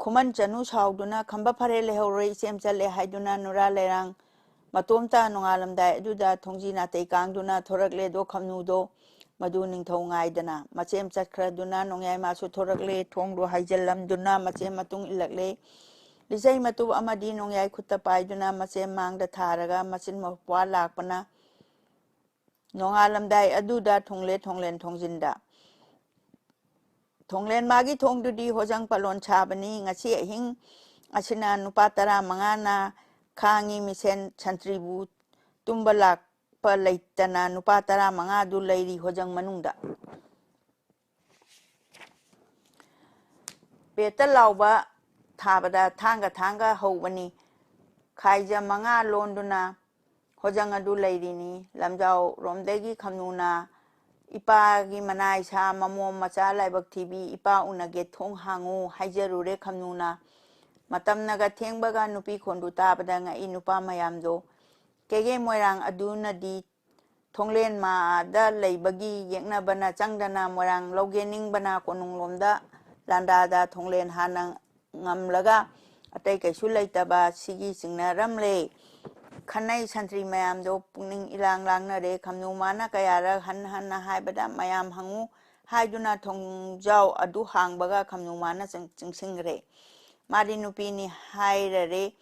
खुमन चनु साउदुना खंबा फरे लेहौरे इसेम चले हाइदुना नुरा लेरांग मतोमता नोंगालमदाय अदुदा थोंजी नातै कांगदुना थोरकले दो खमनुदो मधु निंगथौ ngaidana मचेम चखरदुना नोंयाय मासु थोरकले थोंगदो हाइजलमदुना मचेम मतुंग इलकले लिजै मतु अमदि नोंयाय खुत्ता पाइदुना मचेम मांगदा थारगा मचिन मपवा लाकपना नोंगालमदाय अदुदा थोंगले थोंगलेन थोंजिंदा थोंगलेन मागी थोंगदुदी होजंग Pallon छाबनी ngasi ahing asina nupa tara mangana khangi misen chantribu tumbalak palaitana nupa tara manga du leiri hojang manungda peta lauba thabada thanga hobani khaija manga londuna hojang adu leiri ni lamjau romdegi khamnuna ipa gi manai sa mamom macha laibak thibi ipa unage thong hangu haijarure khamnuna matamnaga thengbaga nupi khondu tabada nga I nupa mayamdo kege moirang aduna di thonglen ma da leibagi yekna bana changdana moirang logening bana konunglomda landa da thonglen hanang ngamlaga atai kaisu leitaba sigi singna ramle khanai santri mayamdo pungning ilang langna re khamnu mana kayara han haibada mayam hangu haiduna thongjau adu hangbaga khamnu mana chingsingre mari nupi ni hairare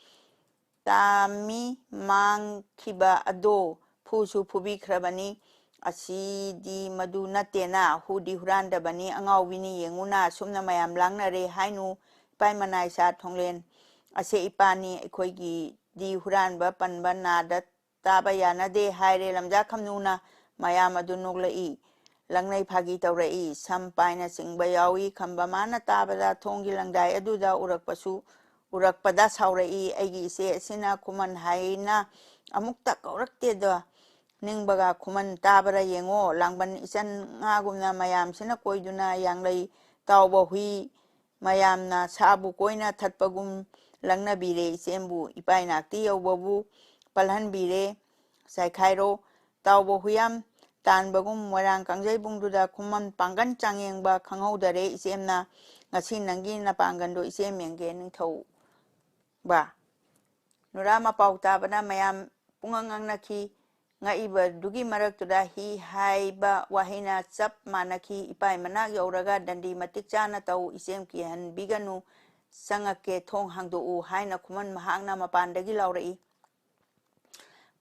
tami mangkhiba ado phusu phubi khrabani asidi madu natena hudi huranda bani angawini yenguna sumna mayam langna re hainu pai manai sa thonglen ase ipani ekhoigi di huranba panba nada taba yanade haire lamja khamnuna mayam adu noglai langnai phagi tawrai sampaina singba yawi khamba mana tabada thongi langdai aduda urakpasu urakpada saurai aigi ise asina kuman haina amukta kaurakte da ningbaga kuman tabara yengo langban isan ngagumna mayam sina koiduna yanglai tawba hui mayamna sabu koina thatpagum langna bire isembu ipainakti yawbabu palhan bire saikhairo tawba huyam tanbagum moirang kangjai bungduda kuman pangan changyengba khanghaudare isemna ngasi nangi na pangando isem yengge ningthau ba nurama pauta bana mayam pungangang nakhi ngaiba dugi maraktuda hi haiba wahina chap manakhi ipai manak yauraga dandi matik chana tau isem ki han biganu sangake thong hangdo u haina kuman mahangna mapandagi laurai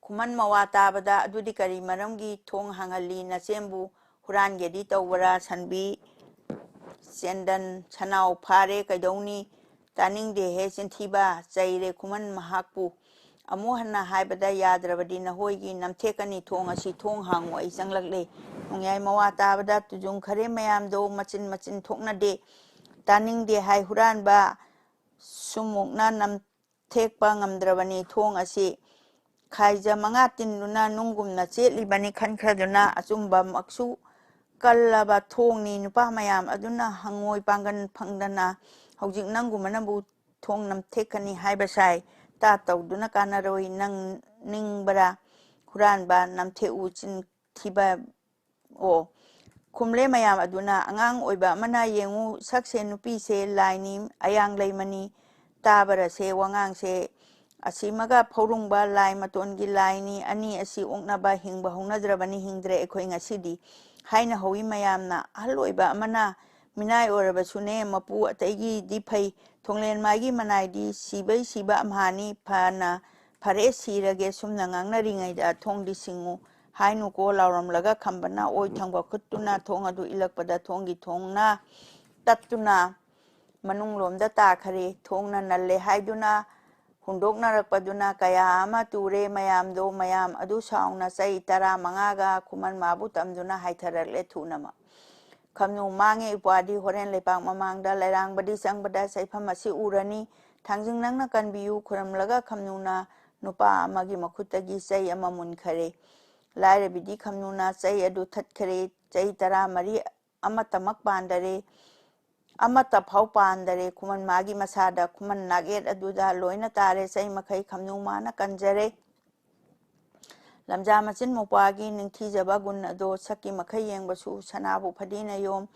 kuman mawata bada adudi kari maramgi thong hangali na sembu hurangedi tawara sanbi sendan chanau phare kaidoni taning de he sinthiba chaire kuman mahakpu amuhanna haibada yadrabadi na hoigi namthekani thong asi thong hangu ai changlakle nongyai mawata bada tujung khare mayam do machin thokna de taning de hai huran ba sumukna namthekpa ngamdrabani thong asi khaija manga tinuna nungumna chelibani khankhraduna achumba maksu kallaba thongni nupa mayam aduna hangoi pangan phangdana hojik nangumana bu thong namthekani haibasai ta tawduna kanaroi nang ningbara huranba namtheu chin thiba o kumle mayam aduna angang oiba mana yengu sakse nupi se laini ayang leimani tabara se wangang se asimaga phorungba lai matongi laini ani asi ongnaba hingba hongnadrabani hingdre ekhoi ngasidi haina howi mayamna haloiba amana minai orabasune mapu ataigi diphai thonglen magi manai di sibai siba amhani phana phare sirage sumna ngangna ringai da thongdi singu hainu ko lauram laga khambana oi thangba khutuna thongadu ilakpada thongi thongna tattuna manunglomda ta khare thongna nalle haiduna hundoknarakpaduna kaya ama ture mayamdo mayam adu saungna sai tara mangaga kuman mabu tamduna haitharakle thunama khamnu mange ipwadi horen lepak mamangda lairang badi sangbada saifam asi urani thangjing nangna kanbiyu khuramlaga khamnuna nupa amagi makhutagi sai ama munkhare laire bidi khamnuna sai adu thatkhare chai tara mari amatamak pandare amata phau pandare kuman magi masada kuman naget aduda loina tare sai makhai khamnu mana kanjare lamja machin mopagi ningthi jaba gun ado saki makhai yengbasu sanabu phadina yom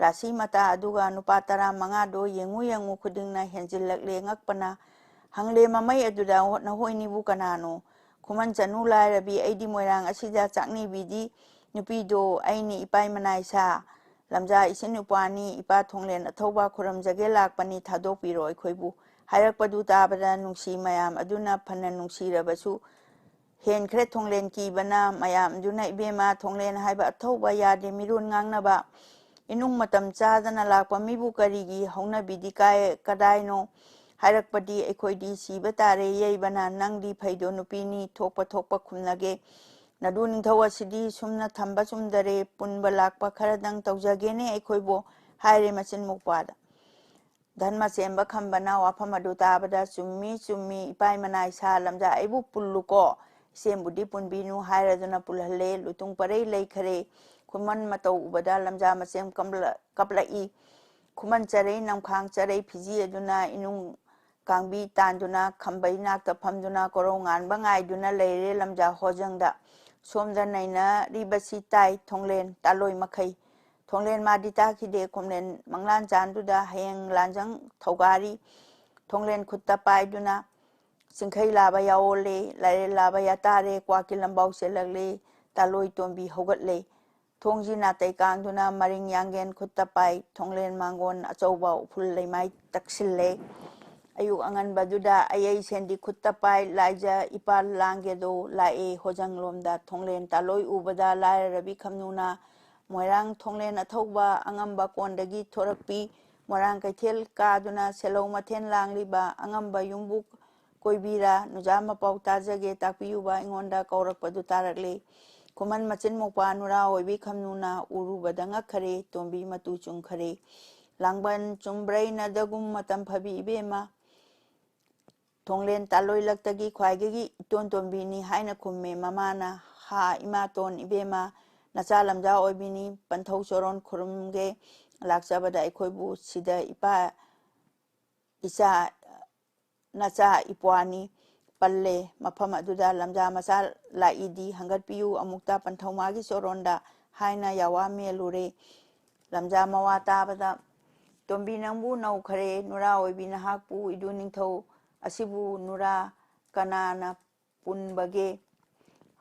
ꯔꯥꯁꯤ ꯃꯇꯥ ꯑꯗꯨꯒ ꯅꯨꯄꯥ 15ꯗꯣ ꯌꯦꯡꯉꯨ ꯈꯨꯗꯤꯡꯅ ꯍꯦꯟꯖꯤꯜꯂꯛꯂꯦ ꯉꯛꯄꯅ ꯍꯪꯂꯦ ꯃꯃꯩ ꯑꯗꯨꯗ ꯅꯍꯣꯏꯅꯤꯕꯨ ꯀꯅꯥꯅꯣ ꯈꯨꯃꯟ ꯆꯅꯨ ꯂꯥꯏꯔꯕꯤ ꯑꯩꯗꯤ ꯃꯣꯏꯔꯥꯡ ꯑꯁꯤꯗ ꯆꯥꯛꯅꯤꯕꯤꯗꯤ ꯅꯨꯄꯤꯗꯣ ꯑꯩꯅꯤ ꯏꯄꯥꯏ ꯃꯅꯥꯏꯁꯥ ꯂꯝꯖꯥ ꯏꯁꯤꯟ ꯅꯨꯄꯥꯅꯤ ꯏꯄꯥ ꯊꯣꯡꯂꯦꯟ ꯑꯊꯧꯕ ꯈꯨꯔꯨꯝꯖꯒꯦ ꯂꯥꯛꯄꯅꯤ ꯊꯥꯗꯣꯛꯄꯤꯔꯣ ꯑꯩꯈꯣꯏꯕꯨ ꯍꯥꯏꯔꯛꯄꯗꯨ ꯇꯥꯕꯗ ꯅꯨꯡꯁꯤ ꯃꯌꯥꯝ ꯑꯗꯨꯅ ꯐꯅ ꯅꯨꯡꯁꯤꯔꯕꯁꯨ ꯍꯦꯟꯈ꯭ꯔꯦ ꯊꯣꯡꯂꯦꯟ ꯀꯤꯕꯅ ꯃꯌꯥꯝꯗꯨꯅ ꯏꯕꯦꯝꯃ ꯊꯣꯡꯂꯦꯟ ꯍꯥꯏꯕ ꯑꯊꯧꯕ ꯌꯥꯗꯦ ꯃꯤꯔꯣꯟ ꯉꯥꯡꯅꯕ ꯏꯅꯨꯡ ꯃꯇꯝ ꯆꯥꯗꯅ ꯂꯥꯛꯄ ꯃꯤꯕꯨ ꯀꯔꯤꯒꯤ ꯍꯧꯅꯕꯤꯗꯤ ꯀꯗꯥꯏꯅꯣ ꯍꯥꯏꯔꯛꯄꯗꯤ ꯑꯩꯈꯣꯏꯗꯤ ꯁꯤꯕ ꯇꯥꯔꯦ ꯌꯩꯕꯅ ꯅꯪꯗꯤ ꯐꯩꯗꯣ ꯅꯨꯄꯤꯅꯤ ꯊꯣꯛꯄ ꯈꯨꯝꯅꯒꯦ ꯅꯗꯨ ꯅꯤꯡꯊꯧ ꯑꯁꯤꯗꯤ ꯁꯨꯝꯅ ꯊꯝꯕ ꯆꯨꯝꯗꯔꯦ ꯄꯨꯟꯕ ꯂꯥꯛꯄ ꯈꯔꯗꯪ ꯇꯧꯖꯒꯦꯅꯦ ꯑꯩꯈꯣꯏꯕꯨ ꯍꯥꯏꯔꯦ ꯃꯆꯤꯟ ꯃꯧꯄ꯭ꯋꯥꯗ ꯙꯟꯃ ꯆꯦꯟꯕ ꯈꯝꯕꯅ ꯋꯥꯐꯝ ꯑꯗꯨ ꯇꯥꯕꯗ ꯆꯨꯝꯃꯤ ꯏꯄꯥꯏ ꯃꯅꯥꯏ ꯁꯥ ꯂꯝꯖꯥ ꯑꯩꯕꯨ ꯄꯨꯜꯂꯨꯀꯣ ꯏꯆꯦꯝꯕꯨꯗꯤ ꯄꯨꯟꯕꯤꯅꯨ ꯍꯥꯏꯔꯗꯨꯅ ꯄꯨꯜꯍꯜꯂꯦ ꯂꯨꯇꯨꯡ ꯄꯔꯩ ꯂꯩꯈꯔꯦ ꯈꯨꯃꯟ ꯃꯇꯧ ꯎꯕꯗ ꯂꯝꯖꯥ ꯃꯆꯦꯝ ꯀꯞꯂꯛꯏ ꯈꯨꯃꯟ ꯆꯔꯩ ꯅꯝꯈꯥꯡ ꯆꯔꯩ ꯐꯤꯖꯤ ꯑꯗꯨꯅ ꯏꯅꯨꯡ ꯀꯥꯡꯕꯤ ꯇꯥꯟꯗꯨꯅ ꯈꯝꯕꯩ ꯅꯥꯛꯇ ꯐꯝꯗꯨꯅ ꯀꯣꯔꯧ ꯉꯥꯟꯕ ꯉꯥꯏꯗꯨꯅ ꯂꯩꯔꯦ ꯂꯝꯖꯥ ꯍꯣꯖꯪꯗ ꯁꯣꯝꯗ ꯅꯩꯅꯔꯤꯕꯁꯤ ꯇꯥꯏ ꯊꯣꯡꯂꯦꯟ ꯇꯥꯂꯣꯏ ꯃꯈꯩ ꯊꯣꯡꯂꯦꯟ ꯃꯥꯗꯤ ꯇꯥꯈꯤꯗꯦ ꯈꯣꯝꯂꯦꯟ ꯃꯪꯂꯥꯟ ꯆꯥꯟꯗꯨꯗ ꯍꯌꯦꯡ ꯂꯥꯟꯖꯪ ꯊꯧꯒꯥꯔꯤ ꯊꯣꯡꯂꯦꯟ ꯈꯨꯠꯇ ꯄꯥꯏꯗꯨꯅ ꯆꯤꯡꯈꯩ ꯂꯥꯕ ꯌꯥꯑꯣꯜꯂꯦ ꯂꯥꯏꯔꯦꯜ ꯂꯥꯕ ꯌꯥꯇꯥꯔꯦ ꯀ꯭ꯋꯥꯛꯀꯤ ꯂꯝꯕꯥꯎ ꯆꯦꯜꯂꯛꯂꯦ ꯇꯥꯂꯣꯏ ꯇꯣꯝꯕꯤ ꯍꯧꯒꯠꯂꯦ ꯊꯣꯡꯖꯤ ꯅꯥꯇꯩ ꯀꯥꯡꯗꯨꯅ ꯃꯔꯤꯡ ꯌꯥꯡꯒꯦꯟ ꯈꯨꯠꯇ ꯄꯥꯏ ꯊꯣꯡꯂꯦꯟ ꯃꯥꯡꯒꯣꯟ ꯑꯆꯧꯕ ꯎꯐꯨꯜ ꯂꯩꯃꯥꯏ ꯇꯛꯁꯤꯜꯂꯦ ꯑꯌꯨꯛ ꯑꯉꯟꯕꯗꯨꯗ ꯑꯌꯩ ꯁꯦꯟꯗꯤ ꯈꯨꯠꯇ ꯄꯥꯏ ꯂꯥꯏꯖ ꯏꯄꯥ ꯂꯥꯡꯒꯦꯗꯣ ꯂꯥꯛꯑꯦ ꯍꯣꯖꯪꯂꯣꯝꯗ ꯊꯣꯡꯂꯦꯟ ꯇꯥꯂꯣꯏ ꯎꯕꯗ ꯂꯥꯏꯔꯔꯕꯤ ꯈꯝꯅꯨꯅ ꯃꯣꯏꯔꯥꯡ ꯊꯣꯡꯂꯦꯟ ꯑꯊꯧꯕ ꯑꯉꯝꯕ ꯀꯣꯟꯗꯒꯤ ꯊꯣꯔꯛꯄꯤ ꯃꯣꯏꯔꯥꯡ ꯀꯩꯊꯦꯜ ꯀꯥꯗꯨꯅ ꯁꯦꯜꯍꯧ ꯃꯊꯦꯟ ꯂꯥꯡꯂꯤꯕ ꯑꯉꯝꯕ ꯌꯨꯝꯕꯨ ꯀꯣꯏꯕꯤꯔꯥ ꯅꯨꯖꯥ ꯃꯄꯥꯎ ꯇꯥꯖꯒꯦ ꯇꯥꯛꯄꯤꯌꯨꯕ ꯑꯩꯉꯣꯟꯗ ꯀꯧꯔꯛꯄꯗꯨ ꯇꯥꯔꯛꯂꯦ ꯈꯨꯃꯟ ꯃꯆꯤꯟ ꯃꯧꯄ꯭ꯋꯥ ꯅꯨꯔꯥ ꯑꯣꯏꯕꯤ ꯈꯝꯅꯨꯅ ꯎꯔꯨꯕꯗ ꯉꯛꯈꯔꯦ ꯇꯣꯝꯕꯤ ꯃꯇꯨ ꯆꯨꯝꯈꯔꯦ ꯂꯥꯡꯕꯟ ꯆꯨꯝꯕ꯭ꯔꯩ ꯅꯗꯒꯨꯝ ꯃꯇꯝ ꯐꯕꯤ ꯏꯕꯦꯝꯃ ꯊꯣꯡꯂꯦꯟ ꯇꯥꯂꯣꯏꯂꯛꯇꯒꯤ ꯈ꯭ꯋꯥꯏꯗꯒꯤ ꯏꯇꯣꯟ ꯇꯣꯝꯕꯤꯅꯤ ꯍꯥꯏꯅ ꯈꯨꯝꯃꯦ ꯃꯃꯥꯅ ꯍꯥ ꯏꯃꯥꯇꯣꯟ ꯏꯕꯦꯝꯃ ꯅꯆꯥ ꯂꯝꯖꯥ ꯑꯣꯏꯕꯤꯅꯤ ꯄꯟꯊꯧ ꯆꯣꯔꯣꯟ ꯈꯨꯔꯨꯝꯒꯦ ꯂꯥꯛꯆꯕꯗ ꯑꯩꯈꯣꯏꯕꯨ ꯁꯤꯗ ꯏꯆꯥ ꯅꯆꯥ ꯏꯄ꯭ꯋꯥꯅꯤ ꯄꯜꯂꯦ ꯃꯐꯝ ꯑꯗꯨꯗ ꯂꯝꯖꯥ ꯃꯆꯥ ꯂꯥꯛꯏꯗꯤ ꯍꯪꯒꯠꯄꯤꯌꯨ ꯑꯃꯨꯛꯇ ꯄꯟꯊꯧꯃꯥꯒꯤ ꯆꯣꯔꯣꯟꯗ ꯍꯥꯏꯅ ꯌꯥꯋꯥ ꯃꯦꯜꯂꯨꯔꯦ ꯂꯝꯖꯥ ꯃꯋꯥ ꯇꯥꯕꯗ ꯇꯣꯝꯕꯤ ꯅꯪꯕꯨ ꯅꯧꯈꯔꯦ ꯅꯨꯔꯥ ꯑꯣꯏꯕꯤ ꯅꯍꯥꯛꯄꯨ ꯏꯗꯨ ꯅꯤꯡꯊꯧ ꯑꯁꯤꯕꯨ ꯅꯨꯔꯥ ꯀꯅꯥꯅ ꯄꯨꯟꯕꯒꯦ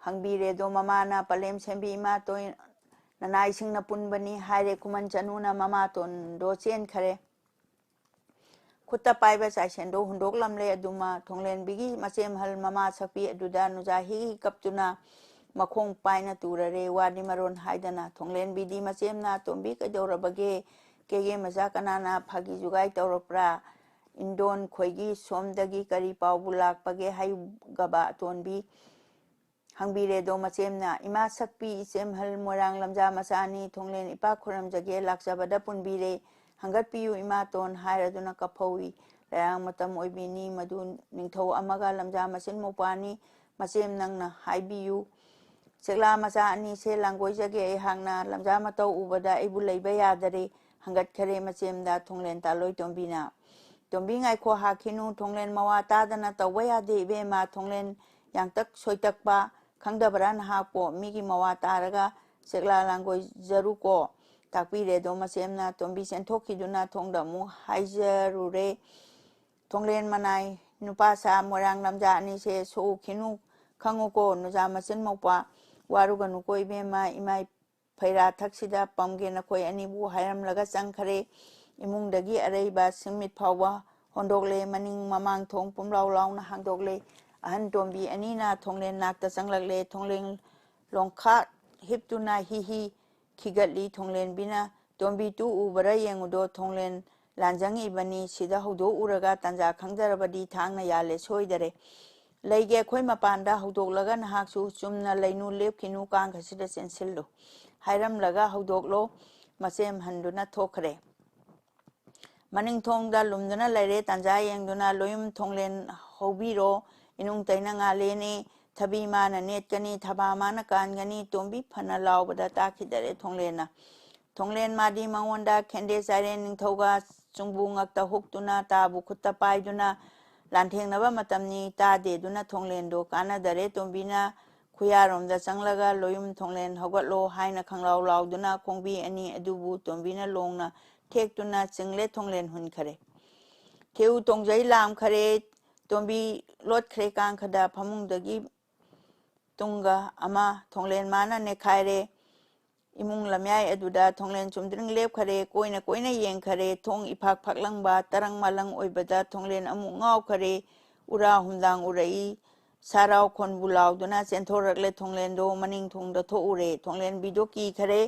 ꯍꯪꯕꯤꯔꯦꯗꯣ ꯃꯃꯥꯅ ꯄꯂꯦꯝ ꯁꯦꯝꯕꯤ ꯏꯃꯥꯇꯣꯟ ꯅꯅꯥꯏꯁꯤꯡꯅ ꯄꯨꯟꯕꯅꯤ ꯍꯥꯏꯔꯦ ꯈꯨꯃꯟ ꯆꯅꯨꯅ ꯃꯃꯥꯇꯣꯟꯗꯣ ꯆꯦꯟꯈꯔꯦ ꯈꯨꯠꯇ ꯄꯥꯏꯕ ꯆꯥꯏꯁꯦꯟꯗꯣ ꯍꯨꯟꯗꯣꯛꯂꯝꯂꯦ ꯑꯗꯨꯃ ꯊꯣꯡꯂꯦꯟꯕꯤꯒꯤ ꯃꯆꯦꯝꯍꯜ ꯃꯃꯥ ꯁꯛꯄꯤ ꯑꯗꯨꯗ ꯅꯨꯖꯥ ꯍꯤ ꯀꯞꯇꯨꯅ ꯃꯈꯣꯡ ꯄꯥꯏꯅ ꯇꯨꯔꯔꯦ ꯋꯥꯗꯤ ꯃꯔꯣꯟ ꯍꯥꯏꯗꯅ ꯊꯣꯡꯂꯦꯟꯕꯤꯗꯤ ꯃꯆꯦꯝꯅ ꯇꯣꯝꯕꯤ ꯀꯩꯗꯧꯔꯕꯒꯦ ꯀꯦꯒꯦ ꯃꯆꯥ ꯀꯅꯥꯅ ꯐꯥꯒꯤ ꯖꯨꯒꯥꯏ ꯇꯧꯔꯛꯄ꯭ꯔꯥ ꯏꯟꯗꯣꯟ ꯈꯣꯏꯒꯤ ꯁꯣꯝꯗꯒꯤ ꯀꯔꯤ ꯄꯥꯎꯕꯨ ꯂꯥꯛꯄꯒꯦ ꯍꯥꯏꯒꯕ ꯑꯇꯣꯟꯕꯤ ꯍꯪꯕꯤꯔꯦꯗꯣ ꯃꯆꯦꯝꯅ ꯏꯃꯥ ꯁꯛꯄꯤ ꯏꯆꯦꯝꯍꯜ ꯃꯣꯏꯔꯥꯡ ꯂꯝꯖꯥ ꯃꯆꯥꯅꯤ ꯊꯣꯡꯂꯦꯟ ꯏꯄꯥ ꯈꯨꯔꯨꯝꯖꯒꯦ ꯂꯥꯛꯆꯕꯗ ꯄꯨꯟꯕꯤꯔꯦ ꯍꯪꯒꯠꯄꯤꯌꯨ ꯏꯃꯥꯇꯣꯟ ꯍꯥꯏꯔꯗꯨꯅ ꯀꯞꯐꯧꯏ ꯂꯩꯔꯥꯡ ꯃꯇꯝ ꯑꯣꯏꯕꯤꯅꯤ ꯃꯗꯨ ꯅꯤꯡꯊꯧ ꯑꯃꯒ ꯂꯝꯖꯥ ꯃꯆꯤꯟ ꯃꯧꯄ꯭ꯋꯥꯅꯤ ꯃꯆꯦꯝ ꯅꯪꯅ ꯍꯥꯏꯕꯤꯌꯨ ꯆꯦꯛꯂꯥ ꯃꯆꯥ ꯑꯅꯤꯁꯦ ꯂꯥꯡꯒꯣꯏꯖꯒꯦ ꯑꯩꯍꯥꯛꯅ ꯂꯝꯖꯥ ꯃꯇꯧ ꯎꯕꯗ ꯑꯩꯕꯨ ꯂꯩꯕ ꯌꯥꯗꯔꯦ ꯍꯪꯒꯠꯈꯔꯦ ꯃꯆꯦꯝꯗ ꯊꯣꯡꯂꯦꯟ ꯇꯥꯂꯣꯏ ꯇꯣꯝꯕꯤꯅ ꯇꯣꯝꯕꯤ ꯉꯥꯏꯈꯣ ꯍꯥꯈꯤꯅꯨ ꯊꯣꯡꯂꯦꯟ ꯃꯋꯥ ꯇꯥꯗꯅ ꯇꯧꯕ ꯌꯥꯗꯦ ꯏꯕꯦꯝꯃ ꯊꯣꯡꯂꯦꯟ ꯌꯥꯡꯇꯛ ꯁꯣꯏꯇꯛꯄ ꯈꯪꯗꯕ꯭ꯔꯥ ꯅꯍꯥꯛꯄꯣ ꯃꯤꯒꯤ ꯃꯋꯥ ꯇꯥꯔꯒ ꯆꯦꯛꯂꯥ ꯂꯥꯡꯒꯣꯏꯖꯔꯨꯀꯣ ꯇꯥꯛꯄꯤꯔꯦꯗꯣ ꯃꯆꯦꯝꯅ ꯇꯣꯝꯕꯤ ꯆꯦꯟꯊꯣꯛꯈꯤꯗꯨꯅ ꯊꯣꯡꯗ ꯑꯃꯨꯛ ꯍꯥꯏꯖꯔꯨꯔꯦ ꯊꯣꯡꯂꯦꯟ ꯃꯅꯥꯏ ꯅꯨꯄꯥꯁꯥ ꯃꯣꯏꯔꯥꯡ ꯂꯝꯖꯥ ꯑꯅꯤꯁꯦ ꯁꯣꯛꯎꯈꯤꯅꯨ ꯈꯪꯉꯨꯀꯣ ꯅꯨꯖꯥ ꯃꯆꯤꯟ ꯃꯧꯄ꯭ꯋꯥ ꯋꯥꯔꯨꯒꯅꯨꯀꯣ ꯏꯕꯦꯝꯃ ꯏꯃꯥꯏ ꯐꯩꯔꯥ ꯊꯛꯁꯤꯗ ꯄꯝꯒꯦ ꯅꯈꯣꯏ ꯑꯅꯤꯕꯨ ꯍꯥꯏꯔꯝꯂꯒ ꯆꯪꯈꯔꯦ ꯏꯃꯨꯡꯗꯒꯤ ꯑꯔꯩꯕ ꯁꯤꯡꯃꯤꯠ ꯐꯥꯎꯕ ꯍꯣꯟꯗꯣꯛꯂꯦ ꯃꯅꯤꯡ ꯃꯃꯥꯡ ꯊꯣꯡ ꯄꯨꯝꯂꯥꯎ ꯂꯥꯎꯅ ꯍꯥꯡꯗꯣꯛꯂꯦ ꯑꯍꯟ ꯇꯣꯝꯕꯤ ꯑꯅꯤꯅ ꯊꯣꯡꯂꯦꯟ ꯅꯥꯛꯇ ꯆꯪꯂꯛꯂꯦ ꯊꯣꯡꯂꯦꯟ ꯂꯣꯡꯈꯥꯛ ꯍꯤꯞꯇꯨꯅ ꯍꯤ ꯈꯤꯒꯠꯂꯤ ꯊꯣꯡꯂꯦꯟꯕꯤꯅ ꯇꯣꯝꯕꯤ ꯇꯨ ꯎꯕꯔ ꯌꯦꯡꯉꯨꯗꯣ ꯊꯣꯡꯂꯦꯟ ꯂꯥꯟꯖꯪꯏꯕꯅꯤ ꯁꯤꯗ ꯍꯧꯗꯣꯛꯎꯔꯒ ꯇꯟꯖꯥ ꯈꯪꯖꯔꯕꯗꯤ ꯊꯥꯡꯅ ꯌꯥꯜꯂꯦ ꯁꯣꯏꯗꯔꯦ ꯂꯩꯒꯦ ꯑꯩꯈꯣꯏ ꯃꯄꯥꯟꯗ ꯍꯧꯗꯣꯛꯂꯒ ꯅꯍꯥꯛꯁꯨ ꯆꯨꯝꯅ ꯂꯩꯅꯨ ꯂꯦꯞꯈꯤꯅꯨ ꯀꯥꯡꯈꯁꯤꯗ ꯆꯦꯟꯁꯤꯜꯂꯨ ꯍꯥꯏꯔꯝꯂꯒ ꯍꯧꯗꯣꯛꯂꯣ ꯃꯆꯦꯝ ꯍꯟꯗꯨꯅ ꯊꯣꯛꯈꯔꯦ ꯃꯅꯤꯡꯊꯣꯡꯗ ꯂꯨꯝꯗꯨꯅ ꯂꯩꯔꯦ ꯇꯟꯖꯥ ꯌꯦꯡꯗꯨꯅ ꯂꯣꯌꯨꯝ ꯊꯣꯡꯂꯦꯟ ꯍꯧꯕꯤꯔꯣ ꯏꯅꯨꯡ ꯇꯩꯅ ꯉꯥꯜꯂꯦꯅꯦ ꯊꯕꯤ ꯃꯥꯅ ꯅꯦꯠꯀꯅꯤ ꯊꯕꯥ ꯃꯥꯅ ꯀꯥꯟꯒꯅꯤ ꯇꯣꯝꯕꯤ ꯐꯅ ꯂꯥꯎꯕꯗ ꯇꯥꯈꯤꯗꯔꯦ ꯊꯣꯡꯂꯦꯟꯅ ꯊꯣꯡꯂꯦꯟ ꯃꯥꯗꯤ ꯃꯉꯣꯟꯗ ꯈꯦꯟꯗꯦ ꯆꯥꯏꯔꯦꯟ ꯅꯤꯡꯊꯧꯒ ꯆꯨꯡꯕꯨ ꯉꯛꯇ ꯍꯨꯛꯇꯨꯅ ꯇꯥꯕꯨ ꯈꯨꯠꯇ ꯄꯥꯏꯗꯨꯅ ꯂꯥꯟꯊꯦꯡꯅꯕ ꯃꯇꯝꯅꯤ ꯇꯥꯗꯦꯗꯨꯅ ꯊꯣꯡꯂꯦꯟꯗꯣ ꯀꯥꯟꯅꯗꯔꯦ ꯇꯣꯝꯕꯤꯅ ꯈꯨꯌꯥꯔꯣꯝꯗ ꯆꯪꯂꯒ ꯂꯣꯌꯨꯝ ꯊꯣꯡꯂꯦꯟ ꯍꯧꯒꯠꯂꯣ ꯍꯥꯏꯅ ꯈꯪꯂꯥꯎ ꯂꯥꯎꯗꯨꯅ ꯈꯣꯡꯕꯤ ꯑꯅꯤ ꯑꯗꯨꯕꯨ ꯇꯣꯝꯕꯤꯅ ꯂꯣꯡꯅ ꯊꯦꯛꯇꯨꯅ ꯆꯤꯡꯂꯦ ꯊꯣꯡꯂꯦꯟ ꯍꯨꯟꯈꯔꯦ ꯊꯦꯎ ꯇꯣꯡꯖꯩ ꯂꯥꯝꯈꯔꯦ ꯇꯣꯝꯕꯤ ꯂꯣꯠꯈ꯭ꯔꯦ ꯀꯥꯡꯈꯗ ꯐꯃꯨꯡꯗꯒꯤ ꯇꯨꯡꯒ ꯑꯃ ꯊꯣꯡꯂꯦꯟ ꯃꯥꯅ ꯅꯦꯈꯥꯏꯔꯦ ꯏꯃꯨꯡ ꯂꯝꯌꯥꯏ ꯑꯗꯨꯗ ꯊꯣꯡꯂꯦꯟ ꯆꯨꯝꯗ꯭ꯔꯤꯡ ꯂꯦꯞꯈꯔꯦ ꯀꯣꯏꯅ ꯀꯣꯏꯅ ꯌꯦꯡꯈꯔꯦ ꯊꯣꯡ ꯏꯐꯥꯛ ꯐꯥꯛꯂꯪꯕ ꯇꯔꯪ ꯃꯥꯂꯪ ꯑꯣꯏꯕꯗ ꯊꯣꯡꯂꯦꯟ ꯑꯃꯨꯛ ꯉꯥꯎꯈꯔꯦ ꯎꯔꯥ ꯍꯨꯝꯗꯥꯡ ꯎꯔꯛꯏ ꯁꯥꯔꯥꯎ ꯈꯣꯟꯕꯨ ꯂꯥꯎꯗꯨꯅ ꯆꯦꯟꯊꯣꯔꯛꯂꯦ ꯊꯣꯡꯂꯦꯟꯗꯣ ꯃꯅꯤꯡ ꯊꯣꯡꯗ ꯊꯣꯛꯎꯔꯦ ꯊꯣꯡꯂꯦꯟꯕꯤꯗꯣ ꯀꯤꯈꯔꯦ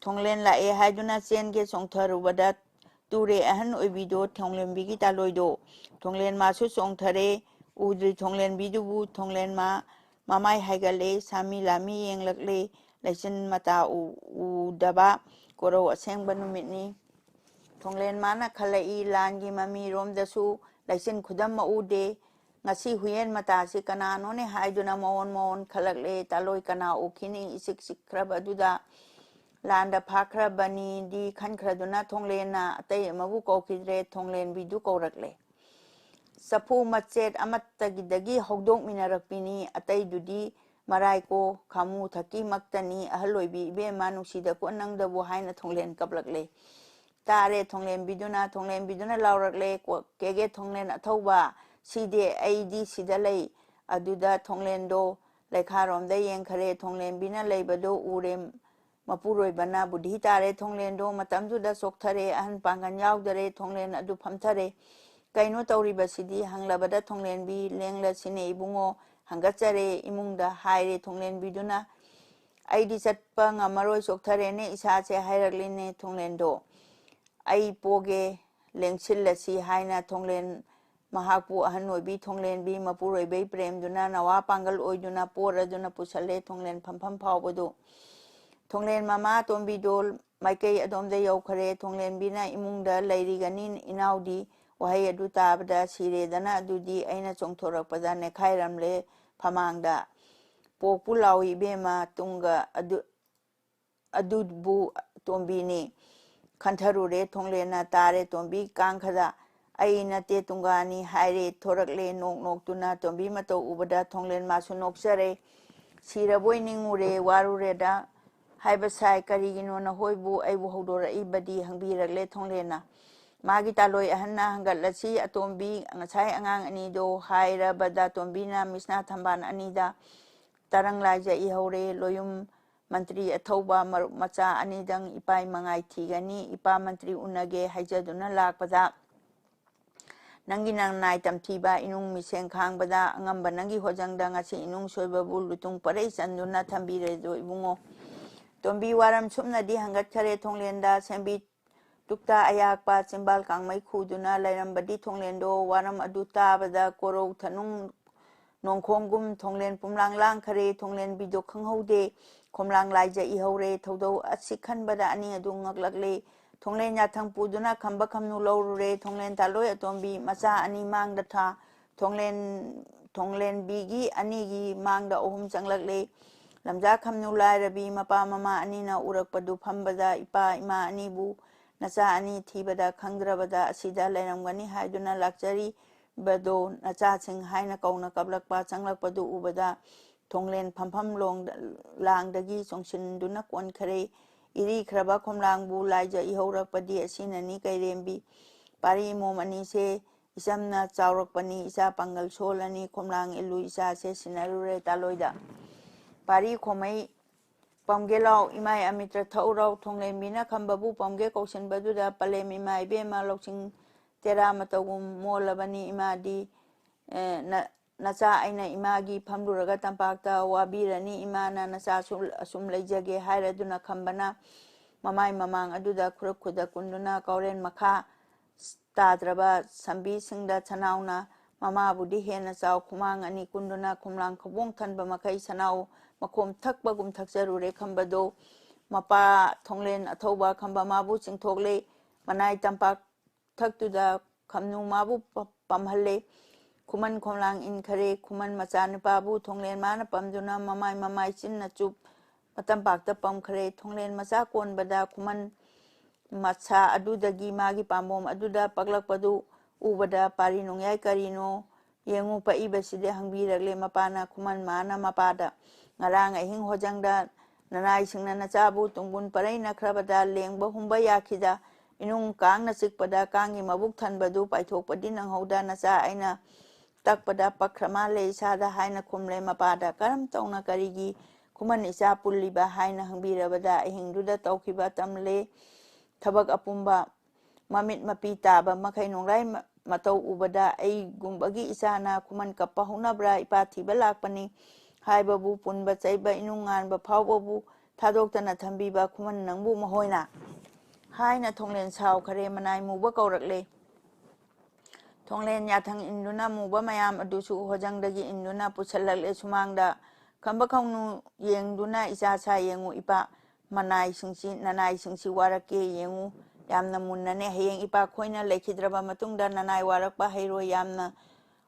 ꯊꯣꯡꯂꯦꯟ ꯂꯥꯛꯑꯦ ꯍꯥꯏꯗꯨꯅ ꯆꯦꯟꯒꯦ ꯆꯣꯡꯊꯔꯨꯕꯗ ꯇꯨꯔꯦ ꯑꯍꯟ ꯑꯣꯏꯕꯤꯗꯣ ꯊꯣꯡꯂꯦꯟꯕꯤꯒꯤ ꯇꯥꯂꯣꯏꯗꯣ ꯊꯣꯡꯂꯦꯟ ꯃꯥꯁꯨ ꯆꯣꯡꯊꯔꯦ ꯎꯗ꯭ꯔꯤ ꯊꯣꯡꯂꯦꯟꯕꯤꯗꯨꯕꯨ ꯊꯣꯡꯂꯦꯟ ꯃꯃꯥꯏ ꯍꯥꯏꯒꯠꯂꯦ ꯁꯥꯃꯤ ꯂꯥꯃꯤ ꯌꯦꯡꯂꯛꯂꯦ ꯂꯩꯆꯤꯟ ꯃꯇꯥ ꯎꯗꯕ ꯀꯣꯔꯧ ꯑꯁꯦꯡꯕ ꯅꯨꯃꯤꯠꯅꯤ ꯊꯣꯡꯂꯦꯟ ꯃꯥꯅ ꯈꯜꯂꯛꯏ ꯂꯥꯟꯒꯤ ꯃꯃꯤꯔꯣꯝꯗꯁꯨ ꯂꯩꯆꯤꯟ ꯈꯨꯗꯝ ꯎꯗꯦ ꯉꯁꯤ ꯍꯨꯌꯦꯟ ꯃꯇꯥꯁꯤ ꯀꯅꯥꯅꯣꯅꯦ ꯍꯥꯏꯗꯨꯅ ꯃꯑꯣꯟ ꯈꯜꯂꯛꯂꯦ ꯇꯥꯂꯣꯏ ꯀꯅꯥ ꯎꯈꯤꯅꯤ ꯏꯆꯤꯛ ꯆꯤꯛꯈ꯭ꯔꯕꯗꯨꯗ ꯂꯥꯟꯗ ꯐꯥꯈ꯭ꯔꯕꯅꯤꯗꯤ ꯈꯟꯈ꯭ꯔꯗꯨꯅ ꯊꯣꯡꯂꯦꯟꯅ ꯑꯇꯩ ꯑꯃꯕꯨ ꯀꯧꯈꯤꯗ꯭ꯔꯦ ꯊꯣꯡꯂꯦꯟꯕꯤꯗꯨ ꯀꯧꯔꯛꯂꯦ ꯆꯐꯨ ꯃꯆꯦꯠ ꯑꯃꯠꯇꯒꯤꯗꯒꯤ ꯍꯧꯗꯣꯛꯃꯤꯟꯅꯔꯛꯄꯤꯅꯤ ꯑꯇꯩꯗꯨꯗꯤ ꯃꯔꯥꯏꯀꯣ ꯈꯥꯃꯨ ꯊꯛꯀꯤ ꯃꯛꯇꯅꯤ ꯑꯍꯜ ꯑꯣꯏꯕꯤ ꯏꯕꯦꯝꯃ ꯅꯨꯡꯁꯤꯗꯀꯣ ꯅꯪꯗꯕꯨ ꯍꯥꯏꯅ ꯊꯣꯡꯂꯦꯟ ꯀꯞꯂꯛꯂꯦ ꯇꯥꯔꯦ ꯊꯣꯡꯂꯦꯟꯕꯤꯗꯨꯅ ꯂꯥꯎꯔꯛꯂꯦ ꯀꯦꯒꯦ ꯊꯣꯡꯂꯦꯟ ꯑꯊꯧꯕ ꯁꯤꯗꯦ ꯑꯩꯗꯤ ꯁꯤꯗ ꯂꯩ ꯑꯗꯨꯗ ꯊꯣꯡꯂꯦꯟꯗꯣ ꯂꯩꯈꯥꯔꯣꯝꯗ ꯌꯦꯡꯈꯔꯦ ꯊꯣꯡꯂꯦꯟꯕꯤꯅ ꯂꯩꯕꯗꯣ ꯎꯔꯦ ꯃꯄꯨꯔꯣꯏꯕꯅ ꯕꯨꯙꯤ ꯇꯥꯔꯦ ꯊꯣꯡꯂꯦꯟꯗꯣ ꯃꯇꯝꯗꯨꯗ ꯆꯣꯛꯊꯔꯦ ꯑꯍꯟ ꯄꯥꯡꯒꯟ ꯌꯥꯎꯗꯔꯦ ꯊꯣꯡꯂꯦꯟ ꯑꯗꯨ ꯐꯝꯊꯔꯦ ꯀꯩꯅꯣ ꯇꯧꯔꯤꯕꯁꯤꯗꯤ ꯍꯪꯂꯕꯗ ꯊꯣꯡꯂꯦꯟꯕꯤ ꯂꯦꯡꯂꯁꯤꯅꯦ ꯏꯕꯨꯡꯉꯣ ꯍꯪꯒꯠꯆꯔꯦ ꯏꯃꯨꯡꯗ ꯍꯥꯏꯔꯦ ꯊꯣꯡꯂꯦꯟꯕꯤꯗꯨꯅ ꯑꯩꯗꯤ ꯆꯠꯄ ꯉꯝꯃꯔꯣꯏ ꯆꯣꯛꯊꯔꯦꯅꯦ ꯏꯁꯥꯁꯦ ꯍꯥꯏꯔꯛꯂꯤꯅꯦ ꯊꯣꯡꯂꯦꯟꯗꯣ ꯑꯩ ꯄꯣꯒꯦ ꯂꯦꯡꯁꯤꯜꯂꯁꯤ ꯍꯥꯏꯅ ꯊꯣꯡꯂꯦꯟ ꯃꯍꯥꯛꯄꯨ ꯑꯍꯟ ꯑꯣꯏꯕꯤ ꯊꯣꯡꯂꯦꯟꯕꯤ ꯃꯄꯨꯔꯣꯏꯕꯩ ꯄ꯭ꯔꯦꯝꯗꯨꯅ ꯅꯋꯥ ꯄꯥꯡꯒꯜ ꯑꯣꯏꯗꯨꯅ ꯄꯣꯔꯗꯨꯅ ꯄꯨꯁꯜꯂꯦ ꯊꯣꯡꯂꯦꯟ ꯐꯝꯐꯝ ꯐꯥꯎꯕꯗꯨ ꯊꯣꯡꯂꯦꯟ ꯃꯃꯥ ꯇꯣꯝꯕꯤꯗꯣ ꯃꯥꯏꯀꯩ ꯑꯗꯣꯝꯗ ꯌꯧꯈꯔꯦ ꯊꯣꯡꯂꯦꯟꯕꯤꯅ ꯏꯃꯨꯡꯗ ꯂꯩꯔꯤꯒꯅꯤ ꯏꯅꯥꯎꯗꯤ ꯋꯥꯍꯩ ꯑꯗꯨ ꯇꯥꯕꯗ ꯁꯤꯔꯦꯗꯅ ꯑꯗꯨꯗꯤ ꯑꯩꯅ ꯆꯣꯡꯊꯣꯔꯛꯄꯗ ꯅꯦꯈꯥꯏꯔꯝꯂꯦ ꯐꯃꯥꯡꯗ ꯄꯣꯛꯄꯨ ꯂꯥꯎꯏ ꯏꯕꯦꯝꯃ ꯇꯨꯡꯒ ꯑꯗꯨꯕꯨ ꯇꯣꯝꯕꯤꯅꯤ ꯈꯟꯊꯔꯨꯔꯦ ꯊꯣꯡꯂꯦꯟꯅ ꯇꯥꯔꯦ ꯇꯣꯝꯕꯤ ꯀꯥꯡꯈꯗ ꯑꯩ ꯅꯠꯇꯦ ꯇꯨꯡꯒꯥꯅꯤ ꯍꯥꯏꯔꯦ ꯊꯣꯔꯛꯂꯦ ꯅꯣꯛꯇꯨꯅ ꯇꯣꯝꯕꯤ ꯃꯇꯧ ꯎꯕꯗ ꯊꯣꯡꯂꯦꯟ ꯃꯥꯁꯨ ꯅꯣꯛꯆꯔꯦ ꯁꯤꯔꯕꯣꯏ ꯅꯤꯡꯉꯨꯔꯦ ꯋꯥꯔꯨꯔꯦꯗ ꯍꯥꯏꯕ ꯁꯥꯏ ꯀꯔꯤꯒꯤꯅꯣ ꯅꯈꯣꯏꯕꯨ ꯑꯩꯕꯨ ꯍꯧꯗꯣꯔꯛꯏꯕꯗꯤ ꯍꯪꯕꯤꯔꯛꯂꯦ ꯊꯣꯡꯂꯦꯟꯅ ꯃꯥꯒꯤ ꯇꯥꯂꯣꯏ ꯑꯍꯟꯅ ꯍꯪꯒꯠꯂꯁꯤ ꯑꯇꯣꯝꯕꯤ ꯉꯁꯥꯏ ꯑꯉꯥꯡ ꯑꯅꯤꯗꯣ ꯍꯥꯏꯔꯕꯗ ꯇꯣꯝꯕꯤꯅ ꯃꯤꯁꯅꯥ ꯊꯝꯕꯥꯜ ꯑꯅꯤꯗ ꯇꯔꯪ ꯂꯥꯏꯖ ꯏꯍꯧꯔꯦ ꯂꯣꯌꯨꯝ ꯃꯟꯇ꯭ꯔꯤ ꯑꯊꯧꯕ ꯃꯔꯨꯞ ꯃꯆꯥ ꯑꯅꯤꯗꯪ ꯏꯄꯥꯏ ꯃꯉꯥꯏ ꯊꯤꯒꯅꯤ ꯏꯄꯥ ꯃꯟꯇ꯭ꯔꯤ ꯎꯅꯒꯦ ꯍꯥꯏꯖꯗꯨꯅ ꯂꯥꯛꯄꯗ ꯅꯪꯒꯤ ꯅꯥꯏ ꯇꯝꯊꯤꯕ ꯏꯅꯨꯡ ꯃꯤꯁꯦꯡ ꯈꯥꯡꯕꯗ ꯑꯉꯝꯕ ꯅꯪꯒꯤ ꯍꯣꯖꯪꯗ ꯉꯁꯤ ꯏꯅꯨꯡ ꯁꯣꯏꯕꯕꯨ ꯂꯨꯇꯨꯡ ꯄꯔꯩ ꯆꯟꯗꯨꯅ ꯊꯝꯕꯤꯔꯦꯗꯣ ꯏꯕꯨꯡꯉꯣ ꯇꯣꯝꯕꯤ ꯋꯥꯔꯝ ꯁꯨꯞꯅꯗꯤ ꯍꯪꯒꯠꯈꯔꯦ ꯊꯣꯡꯂꯦꯟꯗ ꯁꯦꯝꯕꯤ ꯇꯨꯛꯇ ꯑꯌꯥꯛꯄ ꯆꯤꯝꯕꯥꯜ ꯀꯥꯡꯃꯩ ꯈꯨꯗꯨꯅ ꯂꯩꯔꯝꯕꯗꯤ ꯊꯣꯡꯂꯦꯟꯗꯣ ꯋꯥꯔꯝ ꯑꯗꯨ ꯇꯥꯕꯗ ꯀꯣꯔꯧ ꯊꯅꯨꯡ ꯅꯣꯡꯈꯣꯡꯒꯨꯝ ꯊꯣꯡꯂꯦꯟ ꯄꯨꯝꯂꯥꯡ ꯂꯥꯡꯈꯔꯦ ꯊꯣꯡꯂꯦꯟꯕꯤꯗꯣ ꯈꯪꯍꯧꯗꯦ ꯈꯣꯝꯂꯥꯡ ꯂꯥꯏꯖ ꯏꯍꯧꯔꯦ ꯊꯧꯗꯧ ꯑꯁꯤ ꯈꯟꯕꯗ ꯑꯅꯤ ꯑꯗꯨ ꯉꯛꯂꯛꯂꯦ ꯊꯣꯡꯂꯦꯟ ꯌꯥꯊꯪ ꯄꯨꯗꯨꯅ ꯈꯝꯕ ꯈꯝꯅꯨ ꯂꯧꯔꯨꯔꯦ ꯊꯣꯡꯂꯦꯟ ꯇꯥꯂꯣꯏ ꯑꯇꯣꯝꯕꯤ ꯃꯆꯥ ꯑꯅꯤ ꯃꯥꯡꯗ ꯊꯥ ꯊꯣꯡꯂꯦꯟꯕꯤꯒꯤ ꯑꯅꯤꯒꯤ ꯃꯥꯡꯗ ꯑꯍꯨꯝ ꯆꯪꯂꯛꯂꯦ ꯂꯝꯖꯥ ꯈꯝꯅꯨ ꯂꯥꯏꯔꯕꯤ ꯃꯄꯥ ꯃꯃꯥ ꯑꯅꯤꯅ ꯎꯔꯛꯄꯗꯨ ꯐꯝꯕꯗ ꯏꯄꯥ ꯏꯃꯥ ꯑꯅꯤꯕꯨ ꯅꯆꯥ ꯑꯅꯤ ꯊꯤꯕꯗ ꯈꯪꯗ꯭ꯔꯕꯗ ꯑꯁꯤꯗ ꯂꯩꯔꯝꯒꯅꯤ ꯍꯥꯏꯗꯨꯅ ꯂꯥꯛꯆꯔꯤꯕꯗꯣ ꯅꯆꯥꯁꯤꯡ ꯍꯥꯏꯅ ꯀꯧꯅ ꯀꯞꯂꯛꯄ ꯆꯪꯂꯛꯄꯗꯨ ꯎꯕꯗ ꯊꯣꯡꯂꯦꯟ ꯐꯝꯐꯝ ꯂꯥꯡꯗꯒꯤ ꯆꯣꯡꯁꯤꯟꯗꯨꯅ ꯀꯣꯟꯈꯔꯦ ꯏꯔꯤꯈ꯭ꯔꯕ ꯈꯣꯝꯂꯥꯡꯕꯨ ꯂꯥꯏꯖ ꯏꯍꯧꯔꯛꯄꯗꯤ ꯑꯁꯤꯅꯅꯤ ꯀꯩꯔꯦꯝꯕꯤ ꯄꯥꯔꯤ ꯏꯃꯣꯝ ꯑꯅꯤꯁꯦ ꯏꯆꯝꯅ ꯆꯥꯎꯔꯛꯄꯅꯤ ꯏꯆꯥ ꯄꯥꯡꯒꯜ ꯁꯣꯜꯂꯅꯤ ꯈꯣꯝꯂꯥꯡ ꯏꯜꯂꯨ ꯏꯆꯥꯁꯦ ꯁꯤꯟꯅꯔꯨꯔꯦ ꯇꯥꯂꯣꯏꯗ ꯄꯥꯔꯤ ꯈꯣꯝꯃꯩ ꯄꯝꯒꯦ ꯂꯥꯎ ꯏꯃꯥꯏ ꯑꯃꯤꯇ꯭ꯔ ꯊꯛꯎꯔꯥꯎ ꯊꯣꯡꯂꯦꯟꯕꯤꯅ ꯈꯝꯕꯕꯨ ꯄꯝꯒꯦ ꯀꯧꯁꯤꯟꯕꯗꯨꯗ ꯄꯂꯦꯝ ꯏꯃꯥ ꯏꯕꯦꯝꯃ ꯂꯧꯁꯤꯡ ꯇꯦꯔꯥ ꯃꯇꯧꯒꯨꯝ ꯃꯣꯜꯂꯕꯅꯤ ꯏꯃꯥꯗꯤ ꯅꯆꯥ ꯑꯩꯅ ꯏꯃꯥꯒꯤ ꯐꯝꯂꯨꯔꯒ ꯇꯝꯄꯥꯛꯇ ꯋꯥꯕꯤꯔꯅꯤ ꯏꯃꯥꯅ ꯅꯆꯥꯁꯨ ꯑꯁꯨꯝ ꯂꯩꯖꯒꯦ ꯍꯥꯏꯔꯗꯨꯅ ꯈꯝꯕꯅ ꯃꯃꯥꯏ ꯃꯃꯥꯡ ꯑꯗꯨꯗ ꯈꯨꯔꯛ ꯈꯨꯗꯛ ꯀꯨꯟꯗꯨꯅ ꯀꯧꯔꯦꯟ ꯃꯈꯥ ꯇꯥꯗ꯭ꯔꯕ ꯁꯝꯕꯤꯁꯤꯡꯗ ꯁꯅꯥꯎꯅ ꯃꯃꯥꯕꯨꯗꯤ ꯍꯦꯟꯅ ꯆꯥꯎ ꯈꯨꯃꯥꯡ ꯑꯅꯤ ꯀꯨꯟꯗꯨꯅ ꯈꯣꯝꯂꯥꯡ ꯈꯧꯕꯣꯡ ꯊꯟꯕ ꯃꯈꯩ ꯁꯅꯥꯎ ꯃꯈꯣꯝ ꯊꯛꯄꯒꯨꯝ ꯊꯛꯆꯔꯨꯔꯦ ꯈꯝꯕꯗꯣ ꯃꯄꯥ ꯊꯣꯡꯂꯦꯟ ꯑꯊꯧꯕ ꯈꯝꯕ ꯃꯥꯕꯨ ꯆꯤꯡꯊꯣꯛꯂꯦ ꯃꯅꯥꯏ ꯇꯝꯄꯥꯛ ꯊꯛꯇꯨꯗ ꯈꯝꯅꯨ ꯃꯥꯕꯨ ꯄꯝꯍꯜꯂꯦ ꯈꯨꯃꯟ ꯈꯣꯝꯂꯥꯡ ꯏꯟꯈꯔꯦ ꯈꯨꯃꯟ ꯃꯆꯥꯅꯨꯄꯥꯕꯨ ꯊꯣꯡꯂꯦꯟ ꯃꯥꯅ ꯄꯝꯗꯨꯅ ꯃꯃꯥꯏ ꯆꯤꯟꯅ ꯆꯨꯞ ꯇꯝꯄꯥꯛꯇ ꯄꯝꯈ꯭ꯔꯦ ꯊꯣꯡꯂꯦꯟ ꯃꯆꯥ ꯀꯣꯟꯕꯗ ꯈꯨꯃꯟ ꯃꯁꯥ ꯑꯗꯨꯗꯒꯤ ꯃꯥꯒꯤ ꯄꯥꯝꯕꯣꯝ ꯑꯗꯨꯗ ꯄꯛꯂꯛꯄꯗꯨ ꯎꯕꯗ ꯄꯥꯔꯤ ꯅꯣꯡꯌꯥꯏ ꯀꯔꯤꯅꯣ ꯌꯦꯡꯉꯨ ꯄꯛꯏꯕꯁꯤꯗꯤ ꯍꯪꯕꯤꯔꯛꯂꯦ ꯃꯄꯥꯅ ꯈꯨꯃꯟ ꯃꯥꯅ ꯃꯄꯥꯗ ngarang ahing hojangda nanai singna nachabu tungbun parai nakrabada lengba humba yakhida inung kang na chikpada kangi mabuk thanbadu paithokpadi nanghauda nacha aina takpada pakrama le isada haina khumle mapada karam tawna karigi kuman isa pulliba haina hangbirabada ahingduda tawkiba tamle thabak apumba mamit mapi taba makai nongrai matau ubada ai gumbagi isana kuman kappa hunabra ipati balakpani haibabu punba chaiba inungan ba phawbabu thadokta thambiba kuman nangbu mahoina haina thonglen saw khare manai muba kaurakle thonglen yathang induna muba mayam adusu hojangdagi induna pusalakle sumangda khamba khongnu yengduna isa sa yengu ipa manai singsi nanai singsi warake yengu yamna munnane hayeng ipa khoina lekhidraba matungda nanai warakpa hairo yamna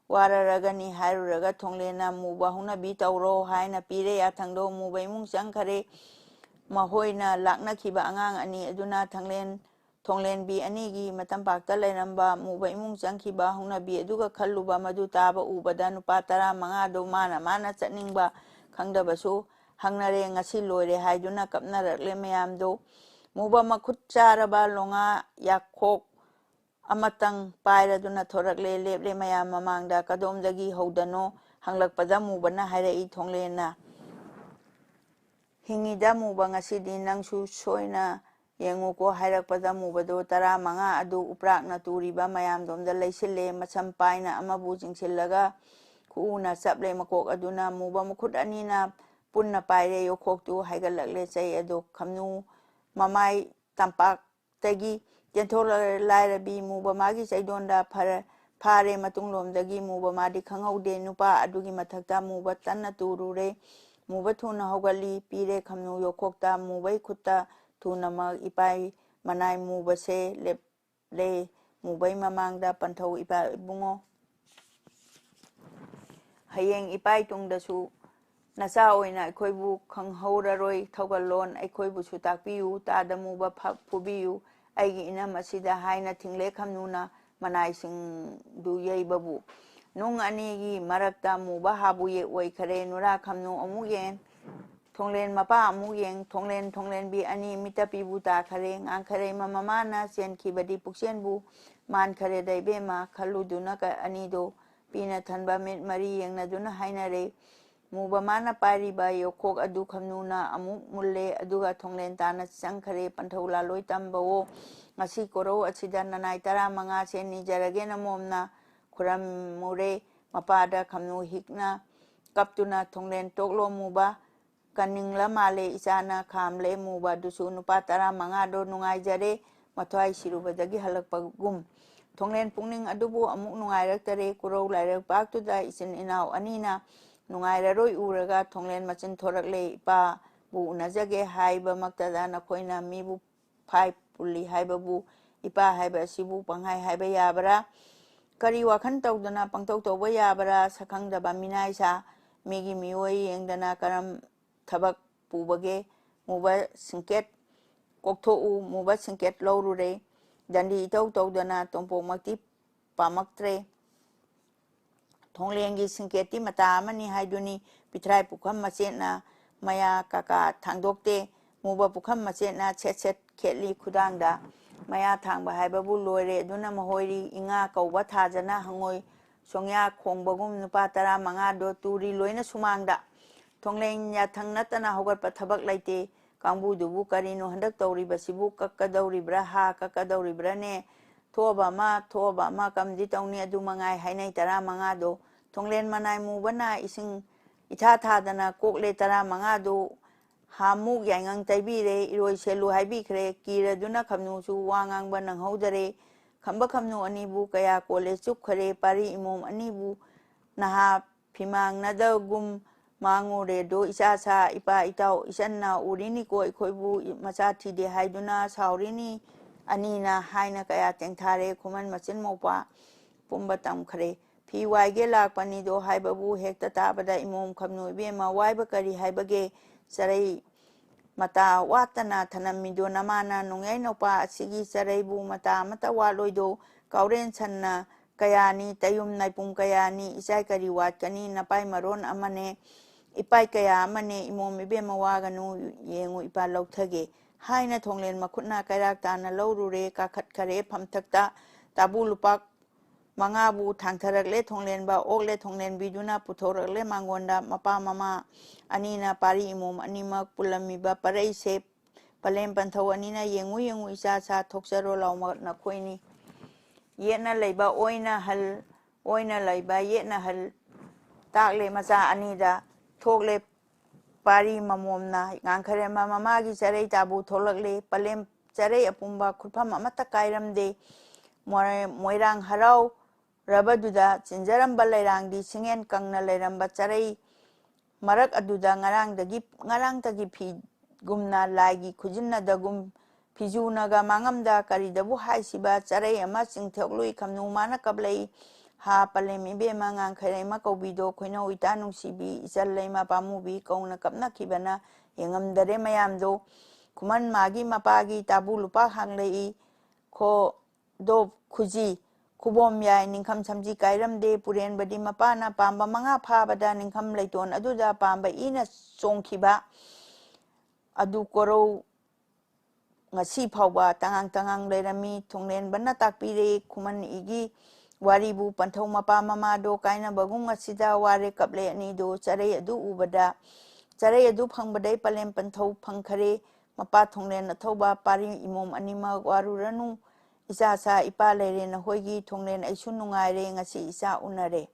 wararagani hairuraga thonglena muba huna bi tawro haina pire yathangdo muba imung changkhare mahoina lakna khiba angang ani aduna thonglen bi anigi matampakta leiramba muba imung changkhiba huna bi aduga khalluba madu taba ubada nupa 15 do mana chatningba khangdabasu hangnare ngasi loire haiduna kapnarakle mayamdo muba makhut charaba longa yakhok amatang pairaduna thorakle leple mayam mamangda kadomdagi hodano hanglakpada mubana hairai thonglena hingida muba ngasidi nangsu soina yenguko hairakpada mubado 15 adu uprakna turiba mayamdomda leisille macham paina amabu jingsillaga kuuna chaple makok aduna muba makhut anina punna paire yokhoktu haigalakle chai adu khamnu mamai tampak tagi yenthol lairabi muba magi chaidonda phare matunglomdagi muba madi khangaude nupa adugi mathakta muba tanna turure muba thuna hogali pire khamnu yokhokta mubai khutta thuna ma ipai manai muba se le mubai mamangda panthau ipa bungo hayeng ipai tungdasu nasa oina aikoibu khanghauraroi thogalon aikoibusu takpiu tadamuba phubiu aigi inam asida haina thingle khamnuna manai sing du yeibabu nung anigi marakta muba habu ye oi khare nura khamnu amu yen thonglen mapa amu yen thonglen bi ani mitapibu ta khare ngang khare mamana chen khibadi puksenbu man khare daibema khaluduna ka anido pina thanba met mari yengna duna haina re muba mana pariba yokhok adu khamnuna amuk mulle aduga thonglen tana changkhare panthola loi tambawo ngasi koro achida nanai 15 se nijarage namomna khuram mure mapada khamnu hikna kaptuna thonglen toklo muba kaningla male isana khamle muba dusu nupa 15 do nungai jare mathwai sirubadagi halakpa gum thonglen pungning adubu amuk nungai raktare kuro lairak paktuda isin inau anina nungairaroi uraga thonglen machin thorakle ipa bu unajage haiba maktada nakoina mibu phai pulli haibabu ipa haiba sibu panghai haiba yabara kari wakhan tawdana pangtau tawba yabara sakhangdaba minaisa migi mioi yengdana karam thabak pubage muba singket kokthou muba singket lorure dandi tawdana tompok makti pamaktre thonglengi singketi mata amani haiduni pitrai pukham machena maya kaka thangdokte muba pukham machena chet khetli khudangda maya thangba haibabu loire duna mahoiri inga kauba thajana hangoi songya khongbagum nupa 15 do turi loina sumangda thonglen ya thangnatana hogatpa thabak laite kangbu dubu karino handak tawriba sibu kakkadauribra ha kakkadauribra ne thoba ma kamji tawni adu mangai hainai 15 do thonglen manai mubana ising itha thadana kokle 15 do hamuk yangang taibire iroi selu haibikhre kiraduna khamnusu wangangba nanghaudare khamba khamnu anibu kaya kole chukkhare pari imom anibu naha phimang nadagum mangure do isa sa ipa itau isanna urini ko ikoibu macha thide haiduna saurini anina haina kaya tengthare khuman machin mopa pumba tamkhre phi waige lakpani do haibabu hekta tabada imom khamnu bema waiba kari haibage sarai mata watana thanamido namana nungai nopa asigi saraibu mata waloido kauren sanna kayani tayum naipum kayani isai kari watkani napai maron amane ꯏꯄꯥꯏ ꯀꯌꯥ ꯑꯃꯅꯦ ꯏꯃꯣꯝ ꯏꯕꯦꯝꯃ ꯋꯥꯒꯅꯨ ꯌꯦꯡꯉꯨ ꯏꯄꯥ ꯂꯧꯊꯒꯦ ꯍꯥꯏꯅ ꯊꯣꯡꯂꯦꯟ ꯃꯈꯨꯠꯅ ꯀꯩꯔꯥꯛ ꯇꯥꯅ ꯂꯧꯔꯨꯔꯦ ꯀꯥꯈꯠꯈꯔꯦ ꯐꯝꯊꯛꯇ ꯇꯥꯕꯨ ꯂꯨꯄꯥꯛ ꯃꯉꯥꯕꯨ ꯊꯥꯡꯊꯔꯛꯂꯦ ꯊꯣꯡꯂꯦꯟꯕ ꯑꯣꯛꯂꯦ ꯊꯣꯡꯂꯦꯟꯕꯤꯗꯨꯅ ꯄꯨꯊꯣꯔꯛꯂꯦ ꯃꯥꯡꯒꯣꯟꯗ ꯃꯄꯥ ꯃꯃꯥ ꯑꯅꯤꯅ ꯄꯥꯔꯤ ꯏꯃꯣꯝ ꯑꯅꯤꯃꯛ ꯄꯨꯜꯂꯝꯃꯤꯕ ꯄꯔꯩꯁꯦ ꯄꯂꯦꯝ ꯄꯟꯊꯧ ꯑꯅꯤꯅ ꯌꯦꯡꯉꯨ ꯌꯦꯡꯉꯨ ꯏꯆꯥ ꯊꯣꯛꯆꯔꯣ ꯂꯥꯎꯃꯛ ꯅꯈꯣꯏꯅꯤ ꯌꯦꯠꯅ ꯂꯩꯕ ꯑꯣꯏꯅ ꯍꯜ ꯑꯣꯏꯅ ꯂꯩꯕ ꯌꯦꯠꯅ ꯍꯜ ꯇꯥꯛꯂꯦ ꯃꯆꯥ ꯑꯅꯤꯗ ꯊꯣꯛꯂꯦ ꯄꯥꯔꯤ ꯃꯃꯣꯝꯅ ꯉꯥꯡꯈꯔꯦꯝꯕ ꯃꯃꯥꯒꯤ ꯆꯔꯩ ꯇꯥꯕꯨ ꯊꯣꯛꯂꯛꯂꯦ ꯄꯂꯦꯝ ꯆꯔꯩ ꯑꯄꯨꯝꯕ ꯈꯨꯠꯐꯝ ꯑꯃꯠꯇ ꯀꯥꯏꯔꯝꯗꯦ ꯃꯣꯏꯔꯥꯡ ꯍꯔꯥꯎ ꯔꯕꯗꯨꯗ ꯆꯤꯟꯖꯔꯝꯕ ꯂꯩꯔꯥꯡꯗꯤ ꯁꯤꯡꯉꯦꯟ ꯀꯪꯅ ꯂꯩꯔꯝꯕ ꯆꯔꯩ ꯃꯔꯛ ꯑꯗꯨꯗ ꯉꯔꯥꯡꯇꯒꯤ ꯐꯤꯒꯨꯝꯅ ꯂꯥꯏꯒꯤ ꯈꯨꯖꯤꯟꯅꯗꯒꯨꯝ ꯐꯤꯖꯨꯅꯒ ꯃꯥꯡꯉꯝꯗ ꯀꯔꯤꯗꯕꯨ ꯍꯥꯏꯁꯤꯕ ꯆꯔꯩ ꯑꯃ ꯆꯤꯡꯊꯣꯛꯂꯨꯏ ꯈꯝꯅꯨ ꯃꯥꯅ ꯀꯞꯂꯛꯏ ꯍꯥ ꯄꯂꯦꯝ ꯏꯕꯦꯝꯃ ꯉꯥꯡꯈꯩꯔꯩꯃ ꯀꯧꯕꯤꯗꯣ ꯈꯣꯏꯅꯧ ꯏꯇꯥ ꯅꯨꯡꯁꯤꯕꯤ ꯏꯆꯜ ꯂꯩꯃ ꯄꯥꯝꯃꯨꯕꯤ ꯀꯧꯅ ꯀꯞꯅꯈꯤꯕꯅ ꯌꯦꯡꯉꯝꯗꯔꯦ ꯃꯌꯥꯝꯗꯣ ꯈꯨꯃꯟ ꯃꯥꯒꯤ ꯃꯄꯥꯒꯤ ꯇꯥꯕꯨ ꯂꯨꯄꯥꯛ ꯍꯥꯡꯂꯛꯏ ꯈꯣꯗꯣꯞ ꯈꯨꯖꯤ ꯈꯨꯕꯣꯝ ꯌꯥꯏ ꯅꯤꯡꯈꯝ ꯁꯝꯖꯤ ꯀꯥꯏꯔꯝꯗꯦ ꯄꯨꯔꯦꯟꯕꯗꯤ ꯃꯄꯥꯅ ꯄꯥꯝꯕ ꯃꯉꯥ ꯐꯥꯕꯗ ꯅꯤꯡꯈꯝ ꯂꯩꯇꯣꯟ ꯑꯗꯨꯗ ꯄꯥꯝꯕ ꯏꯅ ꯆꯣꯡꯈꯤꯕ ꯑꯗꯨ ꯀꯣꯔꯧ ngasi phauba tangang leirami thonglenbana takpire khuman igi waribu panthau mapa mama do kaina bagum ngasida ware kaple ani do charei adu ubada charei adu phangbadai palem panthau phangkhare mapa thonglen athoba pari imom anima waruranu isa sa ipa leire na hoigi thonglen aisu nungaire ngasi isa unare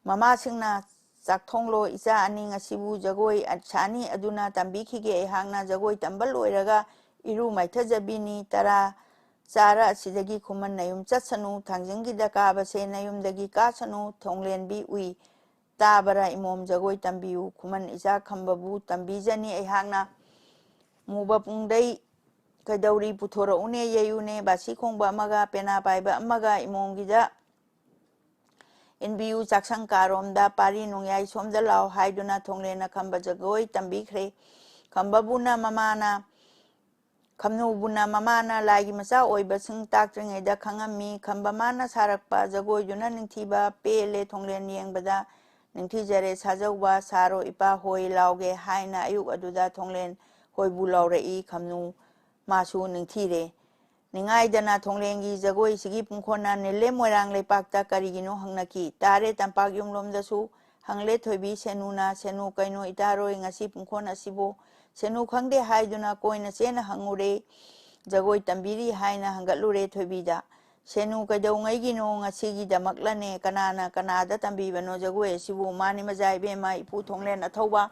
mama singna chakthonglo isa ani ngasibu jagoi achani aduna tambikhige hangna jagoi tambal oiraga iru maithajabini tara chara asidagi khuman nayum chatsanu thangjingi da kabase nayumdagi kasanu thonglenbi ui tabara imom jagoi tambiu khuman isa khambabu tambijani hangna muba pungdai kadauri puthora une yeyune basi khongba amaga pena paiba amaga imomgida inbiu chaksang karomda pari nungyai somda law haiduna thonglena khamba jagoi tambikhre khambabuna mamana khamnubuna mamana lagi macha oiba sing taktringe da khangami khamba mana sarakpa jagoi duna ningthiba pele thonglen yengbada ningthijare sajauba saro ipa hoi lauge haina ayuk aduda thonglen hoibu laurei khamnu masu ningthire ningaidana thonglengi jagoi sigi pungkhona nele moirang lepakta karigino hangnaki tare tampak yumlomdasu hangle thoibi senuna senu kaino itaroi ngasi pungkhona sibo senu khangde haiduna koina chena hangure jagoi tambiri haina hangatlure thoibida senu kaidau ngaigino ngasigi damaklane kanada tambibano jagoi sibu mani majai bema ipu thonglen athauba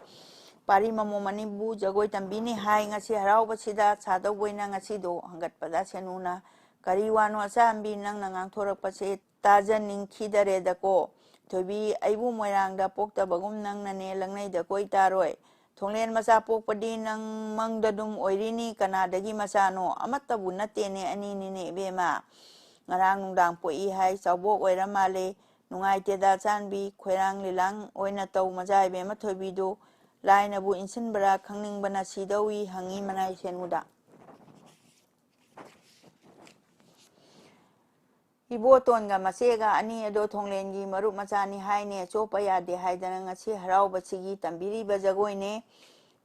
pari mamo manibu jagoi tambini hai ngasi harauba sida sadau boina ngasi do hangatpada senuna kariwano asambi nang nangang thorakpase tajaning khidare dako thobi aibu moirangda pokta bagum nang nane langnai da koi taroi thonglen macha pokpadi nang mangdadum oirini kanadagi macha no amattabu natene ani nine bema ngarang nungdang poi hai chawbok oiramale nungai teda chanbi khoirang lilang oina tau majai bema thobi do lainabu insinbara khangningbana sidawi hangi manai senuda ibotonga masega ani ado thonglengi marup machani haine chopa yade haidana ngasi harauba sigi tambiriba jagoine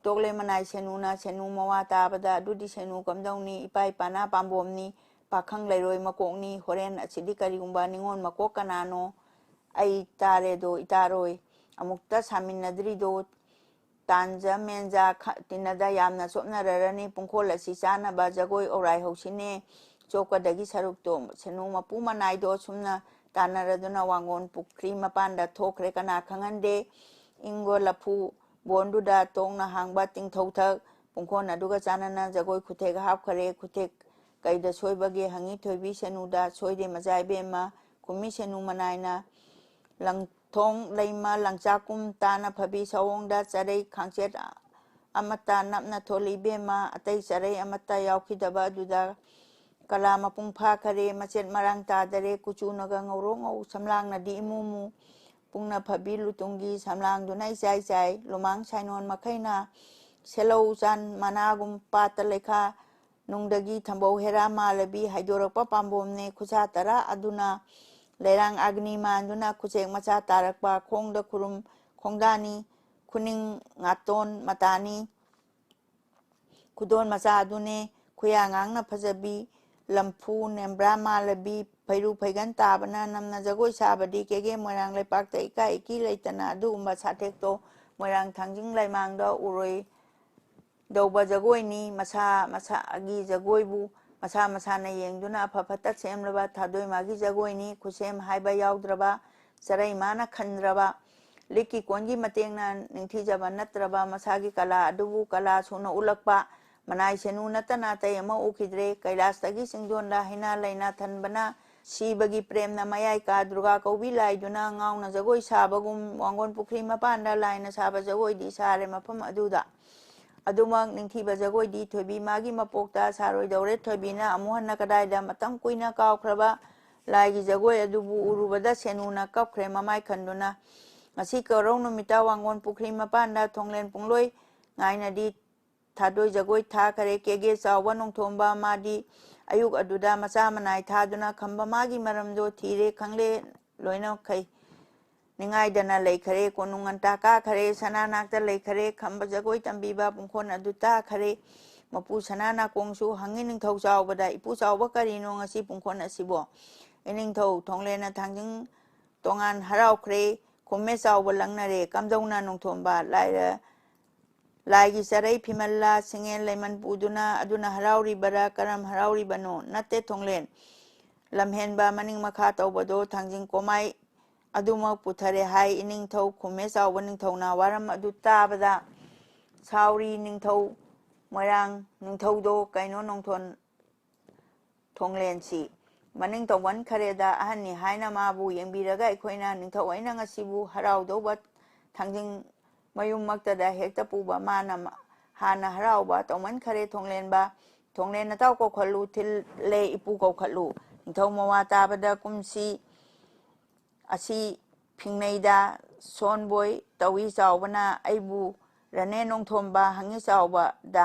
togle manai senuna senu mawa tabada dudi senu kamdauni ipai pana pambomni pakhang leiroi makokni horen achidi karigumba ningon makok kanano ai tare do itaroi amukta saminadri do tanja menja tinada yamna sopnararani pungkhol asi chanaba jagoi orai housine chokadagi sarukto senu mapu manai do sumna tanaraduna wangon pukri mapanda thokre kana khangande ingo lapu bonduda tongna hangba tingthauthak pungkhon aduga chanana jagoi khuthek hapkhare khuthek kaida soibage hangi thoibi senuda soide majai bema kumi senu manaina langthong leima langchakum tana phabi sawongda charei khangchet amata napna tholi bema atai charei amata yaukhidaba aduda kala mapung pha khare machet marang ta dare kuchu naga ngoro ngau samlang na di imumu pungna phabi lutungi samlang dunai chai chai lomang sainon makhaina selo chan managum pata lekha nungdagi thambau hera malabi haidorakpa pambomne khucha tara aduna leirang agni manduna kuchek macha tarakpa khongda khurum khongdani ꯈꯨꯅꯤꯡ ꯉꯥꯇꯣꯟ ꯃꯇꯥꯅꯤ ꯈꯨꯗꯣꯟ ꯃꯆꯥ ꯑꯗꯨꯅꯦ ꯈꯨꯌꯥ ꯉꯥꯡꯅ ꯐꯖꯕꯤ ꯂꯝꯐꯨ ꯅꯦꯝꯕ꯭ꯔꯥ ꯃꯥꯜꯂꯕꯤ ꯐꯩꯔꯨ ꯐꯩꯒꯟ ꯇꯥꯕꯅ ꯅꯝꯅ ꯖꯒꯣꯏ ꯁꯥꯕꯗꯤ ꯀꯦꯒꯦ ꯃꯣꯏꯔꯥꯡ ꯂꯩꯄꯥꯛꯇ ꯏꯀꯥꯏ ꯏꯀꯤ ꯂꯩꯇꯅ ꯑꯗꯨꯒꯨꯝꯕ ꯁꯥꯊꯦꯛꯇꯣ ꯃꯣꯏꯔꯥꯡ ꯊꯥꯡꯖꯤꯡ ꯂꯩꯃꯥꯡꯗ ꯎꯔꯣꯏ ꯗꯧꯕ ꯖꯒꯣꯏꯅꯤ ꯃꯁꯥ ꯃꯁꯥꯒꯤ ꯖꯒꯣꯏꯕꯨ ꯃꯁꯥ ꯃꯁꯥꯅ ꯌꯦꯡꯗꯨꯅ ꯑꯐ ꯐꯠꯇ ꯁꯦꯝꯂꯕ ꯊꯥꯗꯣꯏꯃꯥꯒꯤ ꯖꯒꯣꯏꯅꯤ ꯈꯨꯠꯁꯦꯝ ꯍꯥꯏꯕ ꯌꯥꯎꯗ꯭ꯔꯕ ꯆꯔꯩ ꯃꯥꯅ ꯈꯟꯗ꯭ꯔꯕ ꯂꯤꯛꯀꯤ ꯀꯣꯟꯒꯤ ꯃꯇꯦꯡꯅ ꯅꯤꯡꯊꯤꯖꯕ ꯅꯠꯇ꯭ꯔꯕ ꯃꯁꯥꯒꯤ ꯀꯂꯥ ꯑꯗꯨꯕꯨ ꯀꯂꯥ ꯁꯨꯅ ꯎꯠꯂꯛꯄ ꯃꯅꯥꯏ ꯁꯦꯅꯨ ꯅꯠꯇꯅ ꯑꯇꯩ ꯑꯃ ꯎꯈꯤꯗ꯭ꯔꯦ ꯀꯩꯂꯥꯁꯇꯒꯤ ꯆꯤꯡꯗꯣꯟꯗ ꯍꯩꯅꯥ ꯂꯩꯅꯥ ꯊꯟꯕꯅ ꯁꯤꯕꯒꯤ ꯄ꯭ꯔꯦꯝꯅ ꯃꯌꯥꯏ ꯀꯥ ꯗꯨꯔꯒꯥ ꯀꯧꯕꯤ ꯂꯥꯏꯗꯨꯅ ꯉꯥꯎꯅ ꯖꯒꯣꯏ ꯁꯥꯕꯒꯨꯝ ꯋꯥꯡꯒꯣꯟ ꯄꯨꯈ꯭ꯔꯤ ꯃꯄꯥꯟꯗ ꯂꯥꯏꯅ ꯁꯥꯕ ꯖꯒꯣꯏꯗꯤ ꯁꯥꯔꯦ ꯃꯐꯝ ꯑꯗꯨꯗ ꯑꯗꯨꯃꯛ ꯅꯤꯡꯊꯤꯕ ꯖꯒꯣꯏꯗꯤ ꯊꯣꯏꯕꯤ ꯃꯥꯒꯤ ꯃꯄꯣꯛꯇ ꯁꯥꯔꯣꯏꯗꯧꯔꯦ ꯊꯣꯏꯕꯤꯅ ꯑꯃꯨꯛ ꯍꯟꯅ ꯀꯗꯥꯏꯗ ꯃꯇꯝ ꯀꯨꯏꯅ ꯀꯥꯎꯈ꯭ꯔꯕ ꯂꯥꯏꯒꯤ ꯖꯒꯣꯏ ꯑꯗꯨꯕꯨ ꯎꯔꯨꯕꯗ ꯁꯦꯅꯨꯅ ꯀꯞꯈ꯭ꯔꯦ ꯃꯃꯥꯏ ꯈꯟꯗꯨꯅ ꯉꯁꯤ ꯀꯧꯔꯧ ꯅꯨꯃꯤꯠꯇ ꯋꯥꯡꯒꯣꯟ ꯄꯨꯈ꯭ꯔꯤ ꯃꯄꯥꯟꯗ ꯊꯣꯡꯂꯦꯟ ꯄꯨꯡꯂꯣꯏ ꯉꯥꯏꯅꯗꯤ ꯊꯥꯗꯣꯏ ꯖꯒꯣꯏ ꯊꯥꯈꯔꯦ ꯀꯦꯒꯦ ꯆꯥꯎꯕ ꯅꯣꯡꯊꯣꯝꯕ ꯃꯥꯗꯤ ꯑꯌꯨꯛ ꯑꯗꯨꯗ ꯃꯆꯥ ꯃꯅꯥꯏ ꯊꯥꯗꯨꯅ ꯈꯝꯕ ꯃꯥꯒꯤ ꯃꯔꯝꯗꯣ ꯊꯤꯔꯦ ꯈꯪꯂꯦ ꯂꯣꯏꯅꯈꯩ ꯅꯤꯡꯉꯥꯏꯗꯅ ꯂꯩꯈꯔꯦ ꯀꯣꯅꯨꯡ ꯉꯟꯇꯥ ꯀꯥꯈꯔꯦ ꯁꯅꯥꯅꯥꯛꯇ ꯂꯩꯈꯔꯦ ꯈꯝꯕ ꯖꯒꯣꯏ ꯇꯝꯕꯤꯕ ꯄꯨꯡꯈꯣꯟ ꯑꯗꯨ ꯇꯥꯈꯔꯦ ꯃꯄꯨ ꯁꯅꯥ ꯅꯥꯀꯣꯡꯁꯨ ꯍꯪꯉꯤ ꯅꯤꯡꯊꯧ ꯆꯥꯎꯕꯗ ꯏꯄꯨ ꯆꯥꯎꯕ ꯀꯔꯤꯅꯣ ꯉꯁꯤ ꯄꯨꯡꯈꯣꯟ ꯑꯁꯤꯕꯣ ꯏꯅꯤꯡꯊꯧ ꯊꯣꯡꯂꯦꯟꯅ ꯊꯥꯡꯖꯤꯡ ꯇꯣꯉꯥꯟ ꯍꯔꯥꯎꯈ꯭ꯔꯦ ꯈꯨꯝꯃꯦ ꯆꯥꯎꯕ ꯂꯪꯅꯔꯦ ꯀꯝꯗꯧꯅ ꯅꯣꯡꯊꯣꯝꯕ ꯂꯥꯏꯒꯤ ꯆꯔꯩ ꯐꯤꯃꯜꯂꯥ ꯁꯤꯡꯉꯦꯟ ꯂꯩꯃꯟ ꯄꯨꯗꯨꯅ ꯑꯗꯨꯅ ꯍꯔꯥꯎꯔꯤꯕꯔꯥ ꯀꯔꯝ ꯍꯔꯥꯎꯔꯤꯕꯅꯣ ꯅꯠꯇꯦ ꯊꯣꯡꯂꯦꯟ ꯂꯝꯍꯦꯟꯕ ꯃꯅꯤꯡ ꯃꯈꯥ ꯇꯧꯕꯗꯣ ꯊꯥꯡꯖꯤꯡ ꯀꯣꯃꯥꯏ ꯑꯗꯨꯃꯛ ꯄꯨꯊꯔꯦ ꯍꯥꯏ ꯏꯅꯤꯡꯊꯧ ꯈꯨꯝꯃꯦ ꯆꯥꯎꯕ ꯅꯤꯡꯊꯧꯅ ꯋꯥꯔꯝ ꯑꯗꯨ ꯇꯥꯕꯗ ꯁꯥꯎꯔꯤ ꯅꯤꯡꯊꯧ ꯃꯣꯏꯔꯥꯡ ꯅꯤꯡꯊꯧꯗꯣ ꯀꯩꯅꯣ ꯅꯣꯡꯊꯣꯟ ꯊꯣꯡꯂꯦꯟꯁꯤ ꯃꯅꯤꯡ ꯇꯧꯃꯟꯈꯔꯦꯗ ꯑꯍꯟꯅꯤ ꯍꯥꯏꯅ ꯃꯥꯕꯨ ꯌꯦꯡꯕꯤꯔꯒ ꯑꯩꯈꯣꯏꯅ ꯅꯤꯡꯊꯧ ꯑꯩꯅ ꯉꯁꯤꯕꯨ ꯍꯔꯥꯎꯗꯧꯕ ꯊꯥꯡꯖꯤꯡ ꯃꯌꯨꯝꯃꯛꯇꯗ ꯍꯦꯛꯇ ꯄꯨꯕ ꯃꯥꯅ ꯍꯥꯟꯅ ꯍꯔꯥꯎꯕ ꯇꯧꯃꯟꯈꯔꯦ ꯊꯣꯡꯂꯦꯟꯕ ꯊꯣꯡꯂꯦꯟ ꯅꯇꯥꯎ ꯀꯧꯈꯠꯂꯨ ꯊꯤꯜꯂꯦ ꯏꯄꯨ ꯀꯧꯈꯠꯂꯨ ꯅꯤꯡꯊꯧ ꯃꯋꯥ ꯇꯥꯕꯗ ꯀꯨꯝꯁꯤ ꯑꯁꯤ ꯐꯤꯡꯅꯩꯗ ꯁꯣꯟꯕꯣꯏ ꯇꯧꯏ ꯆꯥꯎꯕꯅ ꯑꯩꯕꯨ ꯔꯅꯦ ꯅꯣꯡꯊꯣꯝꯕ ꯍꯪꯉꯤ ꯆꯥꯎꯕꯗ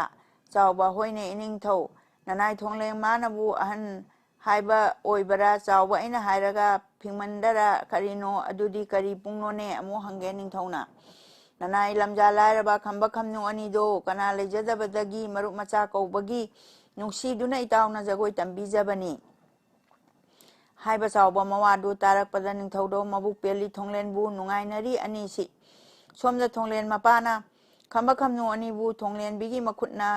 ꯆꯥꯎꯕ ꯍꯣꯏꯅꯦ ꯏꯅꯤꯡꯊꯧ ꯅꯅꯥꯏ ꯊꯣꯡꯂꯦꯟ ꯃꯥꯅꯕꯨ ꯑꯍꯟ ꯍꯥꯏꯕ ꯑꯣꯏꯕꯔꯥ ꯆꯥꯎꯕ ꯑꯩꯅ ꯍꯥꯏꯔꯒ ꯐꯤꯡꯃꯟꯗꯔꯥ ꯀꯔꯤꯅꯣ ꯑꯗꯨꯗꯤ ꯀꯔꯤ ꯄꯨꯡꯅꯣꯅꯦ ꯑꯃꯨꯛ ꯍꯪꯒꯦ ꯅꯤꯡꯊꯧꯅ ꯅꯅꯥꯏ ꯂꯝꯖꯥ ꯂꯥꯏꯔꯕ ꯈꯝꯕ ꯈꯝꯅꯨ ꯑꯅꯤꯗꯣ ꯀꯅꯥ ꯂꯩꯖꯗꯕꯗꯒꯤ ꯃꯔꯨꯞ ꯃꯆꯥ ꯀꯧꯕꯒꯤ ꯅꯨꯡꯁꯤꯗꯨꯅ ꯏꯇꯥꯎꯅ ꯖꯒꯣꯏ ꯇꯝꯕꯤꯖꯕꯅꯤ ꯍꯥꯏꯕ ꯆꯥꯎꯕ ꯃꯋꯥꯗꯨ ꯇꯥꯔꯛꯄꯗ ꯅꯤꯡꯊꯧꯗꯣ ꯃꯕꯨꯛ ꯄꯦꯜꯂꯤ ꯊꯣꯡꯂꯦꯟꯕꯨ ꯅꯨꯡꯉꯥꯏꯅꯔꯤ ꯑꯅꯤꯁꯤ ꯁꯣꯝꯗ ꯊꯣꯡꯂꯦꯟ ꯃꯄꯥꯅ ꯈꯝꯕ ꯈꯝꯅꯨ ꯑꯅꯤꯕꯨ ꯊꯣꯡꯂꯦꯟꯕꯤꯒꯤ ꯃꯈꯨꯠꯅ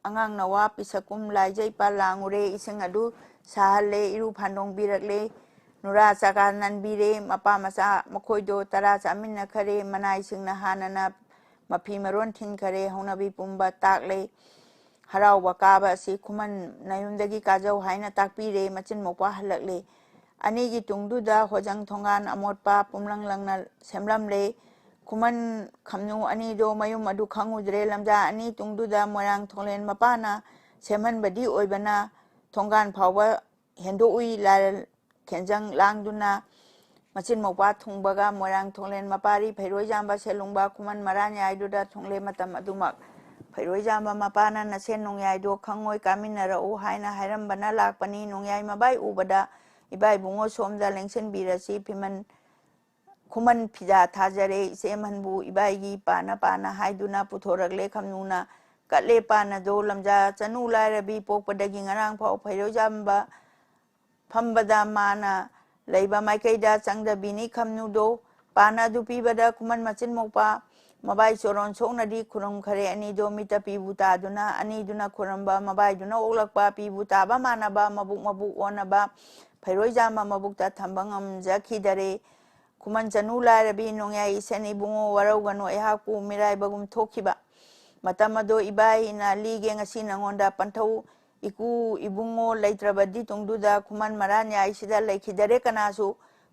ꯑꯉꯥꯡ ꯅꯋꯥ ꯄꯤꯁꯛꯀꯨꯝ ꯂꯥꯏꯖꯩꯄ ꯂꯥꯡꯉꯨꯔꯦ ꯏꯁꯤꯡ ꯑꯗꯨ ꯁꯥꯍꯜꯂꯦ ꯏꯔꯨ ꯐꯥꯟꯗꯣꯡꯕꯤꯔꯛꯂꯦ ꯅꯨꯔꯥ ꯆꯥꯒꯥ ꯅꯟꯕꯤꯔꯦ ꯃꯄꯥ ꯃꯆꯥ ꯃꯈꯣꯏꯗꯣ ꯇꯔꯥ ꯆꯥꯃꯤꯟꯅꯈꯔꯦ ꯃꯅꯥꯏꯁꯤꯡꯅ ꯍꯥꯟꯅꯅ ꯃꯐꯤ ꯃꯔꯣꯟ ꯊꯤꯟꯈꯔꯦ ꯍꯧꯅꯕꯤ ꯄꯨꯝꯕ ꯇꯥꯛꯂꯦ ꯍꯔꯥꯎꯕ ꯀꯥꯕ ꯑꯁꯤ ꯈꯨꯃꯟ ꯅꯌꯨꯝꯗꯒꯤ ꯀꯥꯖꯧ ꯍꯥꯏꯅ ꯇꯥꯛꯄꯤꯔꯦ ꯃꯆꯤꯟ ꯃꯧꯄꯥ ꯍꯜꯂꯛꯂꯦ ꯑꯅꯤꯒꯤ ꯇꯨꯡꯗꯨꯗ ꯍꯣꯖꯪ ꯊꯣꯡꯒꯥꯟ ꯑꯃꯣꯠꯄ ꯄꯨꯝꯂꯪ ꯂꯪꯅ ꯁꯦꯝꯂꯝꯂꯦ ꯈꯨꯃꯟ ꯈꯝꯅꯨ ꯑꯅꯤꯗꯣ ꯃꯌꯨꯝ ꯑꯗꯨ ꯈꯪꯉꯨꯗ꯭ꯔꯦ ꯂꯝꯖꯥ ꯑꯅꯤ ꯇꯨꯡꯗꯨꯗ ꯃꯣꯏꯔꯥꯡ ꯊꯣꯡꯂꯦꯟ ꯃꯄꯥꯅ ꯁꯦꯝꯍꯟꯕꯗꯤ ꯑꯣꯏꯕꯅ ꯊꯣꯡꯒꯥꯟ ꯐꯥꯎꯕ ꯍꯦꯟꯗꯣꯛꯎꯏ ꯂꯥꯏꯔ ꯈꯦꯟꯖꯪ ꯂꯥꯡꯗꯨꯅ ꯃꯆꯤꯟ ꯃꯧꯄꯥ ꯊꯨꯡꯕꯒ ꯃꯣꯏꯔꯥꯡ ꯊꯣꯡꯂꯦꯟ ꯃꯄꯥꯔꯤ ꯐꯩꯔꯣꯏꯖꯥꯝꯕ ꯁꯦꯂꯨꯡꯕ ꯈꯨꯃꯟ ꯃꯔꯥꯟ ꯌꯥꯏꯗꯨꯗ ꯊꯣꯡꯂꯦ ꯃꯇꯝ ꯑꯗꯨꯃꯛ ꯐꯩꯔꯣꯏꯖꯥꯝꯕ ꯃꯄꯥꯅ ꯅꯁꯦꯟ ꯅꯣꯡꯌꯥꯏꯗꯣ ꯈꯪꯉꯣꯏ ꯀꯥꯃꯤꯟꯅꯔꯛꯎ ꯍꯥꯏꯅ ꯍꯥꯏꯔꯝꯕꯅ ꯂꯥꯛꯄꯅꯤ ꯅꯣꯡꯌꯥꯏ ꯃꯕꯥꯏ ꯎꯕꯗ ꯏꯕꯥ ꯏꯕꯨꯡꯉꯣ ꯁꯣꯝꯗ ꯂꯦꯡꯁꯤꯟꯕꯤꯔꯁꯤ ꯈꯨꯃꯟ ꯐꯤꯖꯥ ꯊꯥꯖꯔꯦ ꯏꯆꯦꯃꯟꯕꯨ ꯏꯕꯥꯏꯒꯤ ꯄꯥꯅ ꯄꯥꯅ ꯍꯥꯏꯗꯨꯅ ꯄꯨꯊꯣꯔꯛꯂꯦ ꯈꯝꯅꯨꯅ ꯀꯠꯂꯦ ꯄꯥꯅꯗꯣ ꯂꯝꯖꯥ ꯆꯅꯨ ꯂꯥꯏꯔꯕꯤ ꯄꯣꯛꯄꯗꯒꯤ ꯉꯔꯥꯡ ꯐꯥꯎ ꯐꯩꯔꯣꯏꯖꯥꯝꯕ ꯐꯝꯕꯗ ꯃꯥꯅ ꯂꯩꯕ ꯃꯥꯏꯀꯩꯗ ꯆꯪꯗꯕꯤꯅꯤ ꯈꯝꯅꯨꯗꯣ ꯄꯥꯅ ꯑꯗꯨ ꯄꯤꯕꯗ ꯈꯨꯃꯟ ꯃꯆꯤꯟ ꯃꯧꯄꯥ ꯃꯕꯥꯏ ꯆꯣꯔꯣꯟ ꯁꯣꯛꯅꯗꯤ ꯈꯨꯔꯨꯝꯈꯔꯦ ꯑꯅꯤꯗꯣ ꯃꯤꯠꯇ ꯄꯤꯕꯨ ꯇꯥꯗꯨꯅ ꯑꯅꯤꯗꯨꯅ ꯈꯨꯔꯝꯕ ꯃꯕꯥꯏꯗꯨꯅ ꯑꯣꯛꯂꯛꯄ ꯄꯤꯕꯨ ꯇꯥꯕ ꯃꯥꯟꯅꯕ ꯃꯕꯨꯛ ꯃꯕꯨꯛ ꯑꯣꯟꯅꯕ ꯐꯩꯔꯣꯏꯖꯥꯝꯕ ꯃꯕꯨꯛꯇ ꯊꯝꯕ ꯉꯝꯖꯈꯤꯗꯔꯦ ꯈꯨꯃꯟ ꯆꯅꯨ ꯂꯥꯏꯔꯕꯤ ꯅꯣꯡꯌꯥꯏ ꯏꯁꯦꯟ ꯏꯕꯨꯡꯉꯣ ꯋꯥꯔꯧꯒꯅꯨ ꯑꯩꯍꯥꯛꯄꯨ ꯃꯤꯔꯥꯏꯕꯒꯨꯝ ꯊꯣꯛꯈꯤꯕ ꯃꯇꯝ ꯑꯗꯣ ꯏꯕꯥꯏꯅ ꯂꯤꯒꯦ ꯉꯁꯤ ꯅꯉꯣꯟꯗ ꯄꯟꯊꯧ ꯏꯀꯨ ꯏꯕꯨꯡꯉꯣ ꯂꯩꯇ꯭ꯔꯕꯗꯤ ꯇꯨꯡꯗꯨꯗ ꯈꯨꯃꯟ ꯃꯔꯥꯟ ꯌꯥꯏꯁꯤꯗ ꯂꯩꯈꯤꯗꯔꯦ ꯀꯅꯥꯁꯨ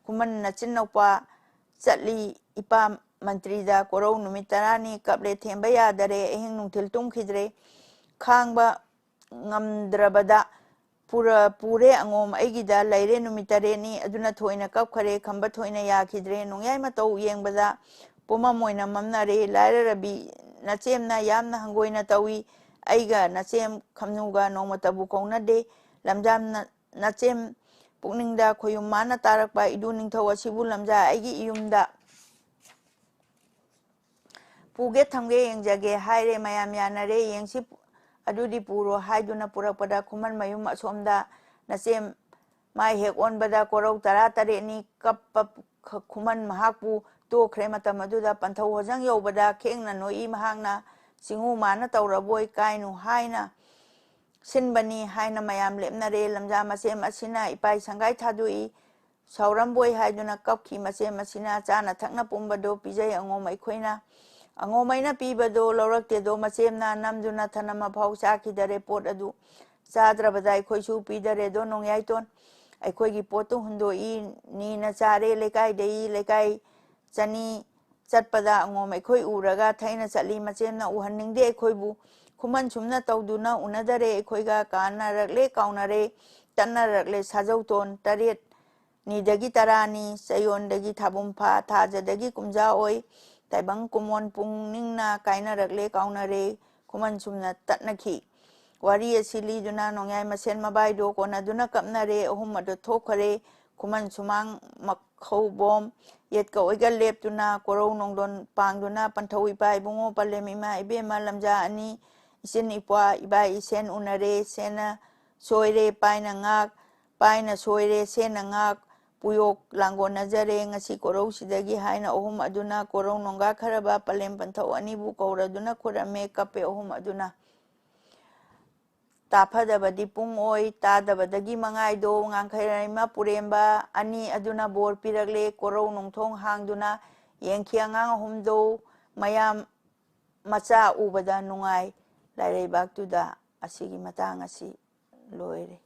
ꯈꯨꯃꯟ ꯅꯆꯤꯟ ꯅꯧꯄꯥ ꯆꯠꯂꯤ ꯏꯄꯥ ꯃꯟꯇ꯭ꯔꯤꯗ ꯀꯣꯔꯧ ꯅꯨꯃꯤꯠ 10ꯅꯤ ꯀꯞꯂꯦ ꯊꯦꯝꯕ ꯌꯥꯗꯔꯦ ꯑꯍꯤꯡ ꯅꯨꯡꯊꯤꯜ ꯇꯨꯝꯈꯤꯗ꯭ꯔꯦ ꯈꯥꯡꯕ ꯉꯝꯗ꯭ꯔꯕꯗ ꯄꯨꯔꯦ ꯑꯉꯣꯝ ꯑꯩꯒꯤꯗ ꯂꯩꯔꯦ ꯅꯨꯃꯤꯠ 9ꯅꯤ ꯑꯗꯨꯅ ꯊꯣꯏꯅ ꯀꯞꯈꯔꯦ ꯈꯝꯕ ꯊꯣꯏꯅ ꯌꯥꯈꯤꯗ꯭ꯔꯦ ꯅꯣꯡꯌꯥꯏ ꯃꯇꯧ ꯌꯦꯡꯕꯗ ꯄꯨꯝꯃꯝ ꯑꯣꯏꯅ ꯃꯝꯅꯔꯦ ꯂꯥꯏꯔꯔꯕꯤ ꯅꯆꯦꯝꯅ ꯌꯥꯝꯅ ꯍꯪꯒꯣꯏꯅ ꯇꯧꯏ ꯑꯩꯒ ꯅꯆꯦꯝ ꯈꯝꯅꯨꯒ ꯅꯣꯡꯃꯇꯕꯨ ꯀꯧꯅꯗꯦ ꯂꯝꯖꯥꯝ ꯅꯆꯦꯝ ꯄꯨꯛꯅꯤꯡꯗ ꯈꯣꯌꯨꯝ ꯃꯥꯅ ꯇꯥꯔꯛꯄ ꯏꯗꯨ ꯅꯤꯡꯊꯧ ꯑꯁꯤꯕꯨ ꯂꯝꯖꯥ ꯑꯩꯒꯤ ꯏꯌꯨꯝꯗ ꯄꯨꯒꯦ ꯊꯝꯒꯦ ꯌꯦꯡꯖꯒꯦ ꯍꯥꯏꯔꯦ ꯃꯌꯥꯝ ꯌꯥꯅꯔꯦ ꯌꯦꯡꯁꯤ ꯑꯗꯨꯗꯤ ꯄꯨꯔꯣ ꯍꯥꯏꯗꯨꯅ ꯄꯨꯔꯛꯄꯗ ꯈꯨꯃꯟ ꯃꯌꯨꯝ ꯑꯁꯣꯝꯗ ꯅꯆꯦ ꯃꯥꯏ ꯍꯦꯛ ꯑꯣꯟꯕꯗ ꯀꯣꯔꯧ 18ꯅꯤ ꯀꯞꯄ ꯈꯨꯃꯟ ꯃꯍꯥꯛꯄꯨ ꯇꯣꯛꯈ꯭ꯔꯦ ꯃꯇꯝ ꯑꯗꯨꯗ ꯄꯟꯊꯧ ꯍꯣꯖꯪ ꯌꯧꯕꯗ ꯈꯦꯡꯅ ꯅꯣꯏꯏ ꯃꯍꯥꯛꯅ ꯆꯤꯡꯍꯨ ꯃꯥꯅ ꯇꯧꯔꯕꯣꯏ ꯀꯥꯏꯅꯨ ꯍꯥꯏꯅ ꯁꯤꯟꯕꯅꯤ ꯍꯥꯏꯅ ꯃꯌꯥꯝ ꯂꯦꯞꯅꯔꯦ ꯂꯝꯖꯥ ꯃꯆꯦꯝ ꯑꯁꯤꯅ ꯏꯄꯥꯏ ꯁꯪꯒꯥꯏ ꯊꯥꯗꯣꯛꯏ ꯁꯥꯎꯔꯝꯕꯣꯏ ꯍꯥꯏꯗꯨꯅ ꯀꯞꯈꯤ ꯃꯆꯦꯝ ꯑꯁꯤꯅ ꯆꯥꯅ ꯊꯛꯅ ꯄꯨꯝꯕꯗꯣ ꯄꯤꯖꯩ ꯑꯉꯣꯝꯃꯩꯈꯣꯏꯅ ꯑꯉꯣꯝꯃꯩꯅ ꯄꯤꯕꯗꯣ ꯂꯧꯔꯛꯇꯦꯗꯣ ꯃꯆꯦꯝꯅ ꯅꯝꯗꯨꯅ ꯊꯅꯝꯃꯐꯥꯎ ꯆꯥꯈꯤꯗꯔꯦ ꯄꯣꯠ ꯑꯗꯨ ꯆꯥꯗ꯭ꯔꯕꯗ ꯑꯩꯈꯣꯏꯁꯨ ꯄꯤꯗꯔꯦꯗꯣ ꯅꯣꯡꯌꯥꯏꯇꯣꯟ ꯑꯩꯈꯣꯏꯒꯤ ꯄꯣꯠꯇꯨ ꯍꯨꯟꯗꯣꯛꯏ ꯅꯤꯅ ꯆꯥꯔꯦ ꯂꯩꯀꯥꯏꯗꯒꯤ ꯂꯩꯀꯥꯏ ꯆꯅꯤ ꯆꯠꯄꯗ ꯑꯉꯣꯝꯃꯩꯈꯣꯏ ꯎꯔꯒ ꯊꯩꯅ ꯆꯠꯂꯤ ꯃꯆꯦꯝꯅ ꯎꯍꯟꯅꯤꯡꯗꯦ ꯑꯩꯈꯣꯏꯕꯨ ꯈꯨꯃꯟ ꯁꯨꯝꯅ ꯇꯧꯗꯨꯅ ꯎꯅꯗꯔꯦ ꯑꯩꯈꯣꯏꯒ ꯀꯥꯟꯅꯔꯛꯂꯦ ꯀꯥꯎꯅꯔꯦ ꯇꯠꯅꯔꯛꯂꯦ ꯁꯥꯖꯧꯇꯣꯟ 8ꯅꯤꯗꯒꯤ 10ꯅꯤ ꯆꯌꯣꯟꯗꯒꯤ ꯊꯥꯕꯨꯝꯐꯥ ꯊꯥꯖꯗꯒꯤ ꯀꯨꯝꯖꯥ ꯑꯣꯏ ꯇꯥꯏꯕꯪ ꯀꯨꯃꯣꯟ ꯄꯨꯡꯅꯤꯡꯅ ꯀꯥꯏꯅꯔꯛꯂꯦ ꯀꯥꯎꯅꯔꯦ ꯈꯨꯃꯟ ꯁꯨꯝꯅ ꯇꯠꯅꯈꯤ ꯋꯥꯔꯤ ꯑꯁꯤ ꯂꯤꯗꯨꯅ ꯅꯣꯡꯌꯥꯏ ꯃꯁꯦꯟ ꯃꯕꯥꯏꯗꯣ ꯀꯣꯟꯅꯗꯨꯅ ꯀꯞꯅꯔꯦ ꯑꯍꯨꯝ ꯑꯗꯨ ꯊꯣꯛꯈꯔꯦ ꯈꯨꯃꯟ ꯁꯨꯃꯥꯡ ꯃꯈꯧꯕꯣꯝ ꯌꯦꯠꯀ ꯑꯣꯏꯒ ꯂꯦꯞꯇꯨꯅ ꯀꯣꯔꯧ ꯅꯣꯡꯗꯣꯟ ꯄꯥꯡꯗꯨꯅ ꯄꯟꯊꯧ ꯏꯄꯥ ꯏꯕꯨꯡꯉꯣ ꯄꯂꯦꯝ ꯏꯃꯥ ꯏꯕꯦꯝꯃ ꯂꯝꯖꯥ ꯑꯅꯤ ꯏꯆꯤꯟ ꯏꯄ꯭ꯋꯥ ꯏꯕꯥꯏ ꯏꯁꯦꯟ ꯎꯅꯔꯦ ꯁꯦꯟꯅ ꯁꯣꯏꯔꯦ ꯄꯥꯏꯅ ꯉꯥꯛ ꯄꯥꯏꯅ ꯁꯣꯏꯔꯦ ꯁꯦꯟꯅ ꯉꯥꯛ ꯄꯨꯌꯣꯛ ꯂꯥꯡꯒꯣꯟꯅꯖꯔꯦ ꯉꯁꯤ ꯀꯣꯔꯧꯁꯤꯗꯒꯤ ꯍꯥꯏꯅ ꯑꯍꯨꯝ ꯑꯗꯨꯅ ꯀꯣꯔꯧ ꯅꯣꯡꯒꯥ ꯈꯔꯕ ꯄꯂꯦꯝ ꯄꯟꯊꯧ ꯑꯅꯤꯕꯨ ꯀꯧꯔꯗꯨꯅ ꯈꯨꯔꯝꯃꯦ ꯀꯞꯄꯦ ꯑꯍꯨꯝ ꯑꯗꯨꯅ ꯇꯥꯐꯗꯕꯗꯤ ꯄꯨꯡ ꯑꯣꯏ ꯇꯥꯗꯕꯗꯒꯤ ꯃꯉꯥꯏꯗꯣ ꯉꯥꯡꯈꯩꯔꯩꯃ ꯄꯨꯔꯦꯝꯕ ꯑꯅꯤ ꯑꯗꯨꯅ ꯕꯣꯔ ꯄꯤꯔꯛꯂꯦ ꯀꯣꯔꯧ ꯅꯣꯡꯊꯣꯡ ꯍꯥꯡꯗꯨꯅ ꯌꯦꯡꯈꯤ ꯑꯉꯥꯡ ꯑꯍꯨꯝꯗꯣ ꯃꯌꯥꯝ ꯃꯆꯥ ꯎꯕꯗ ꯅꯨꯡꯉꯥꯏ ꯂꯥꯏꯔꯩꯕꯥꯛꯇꯨꯗ ꯑꯁꯤꯒꯤ ꯃꯇꯥꯡ ꯑꯁꯤ ꯂꯣꯏꯔꯦ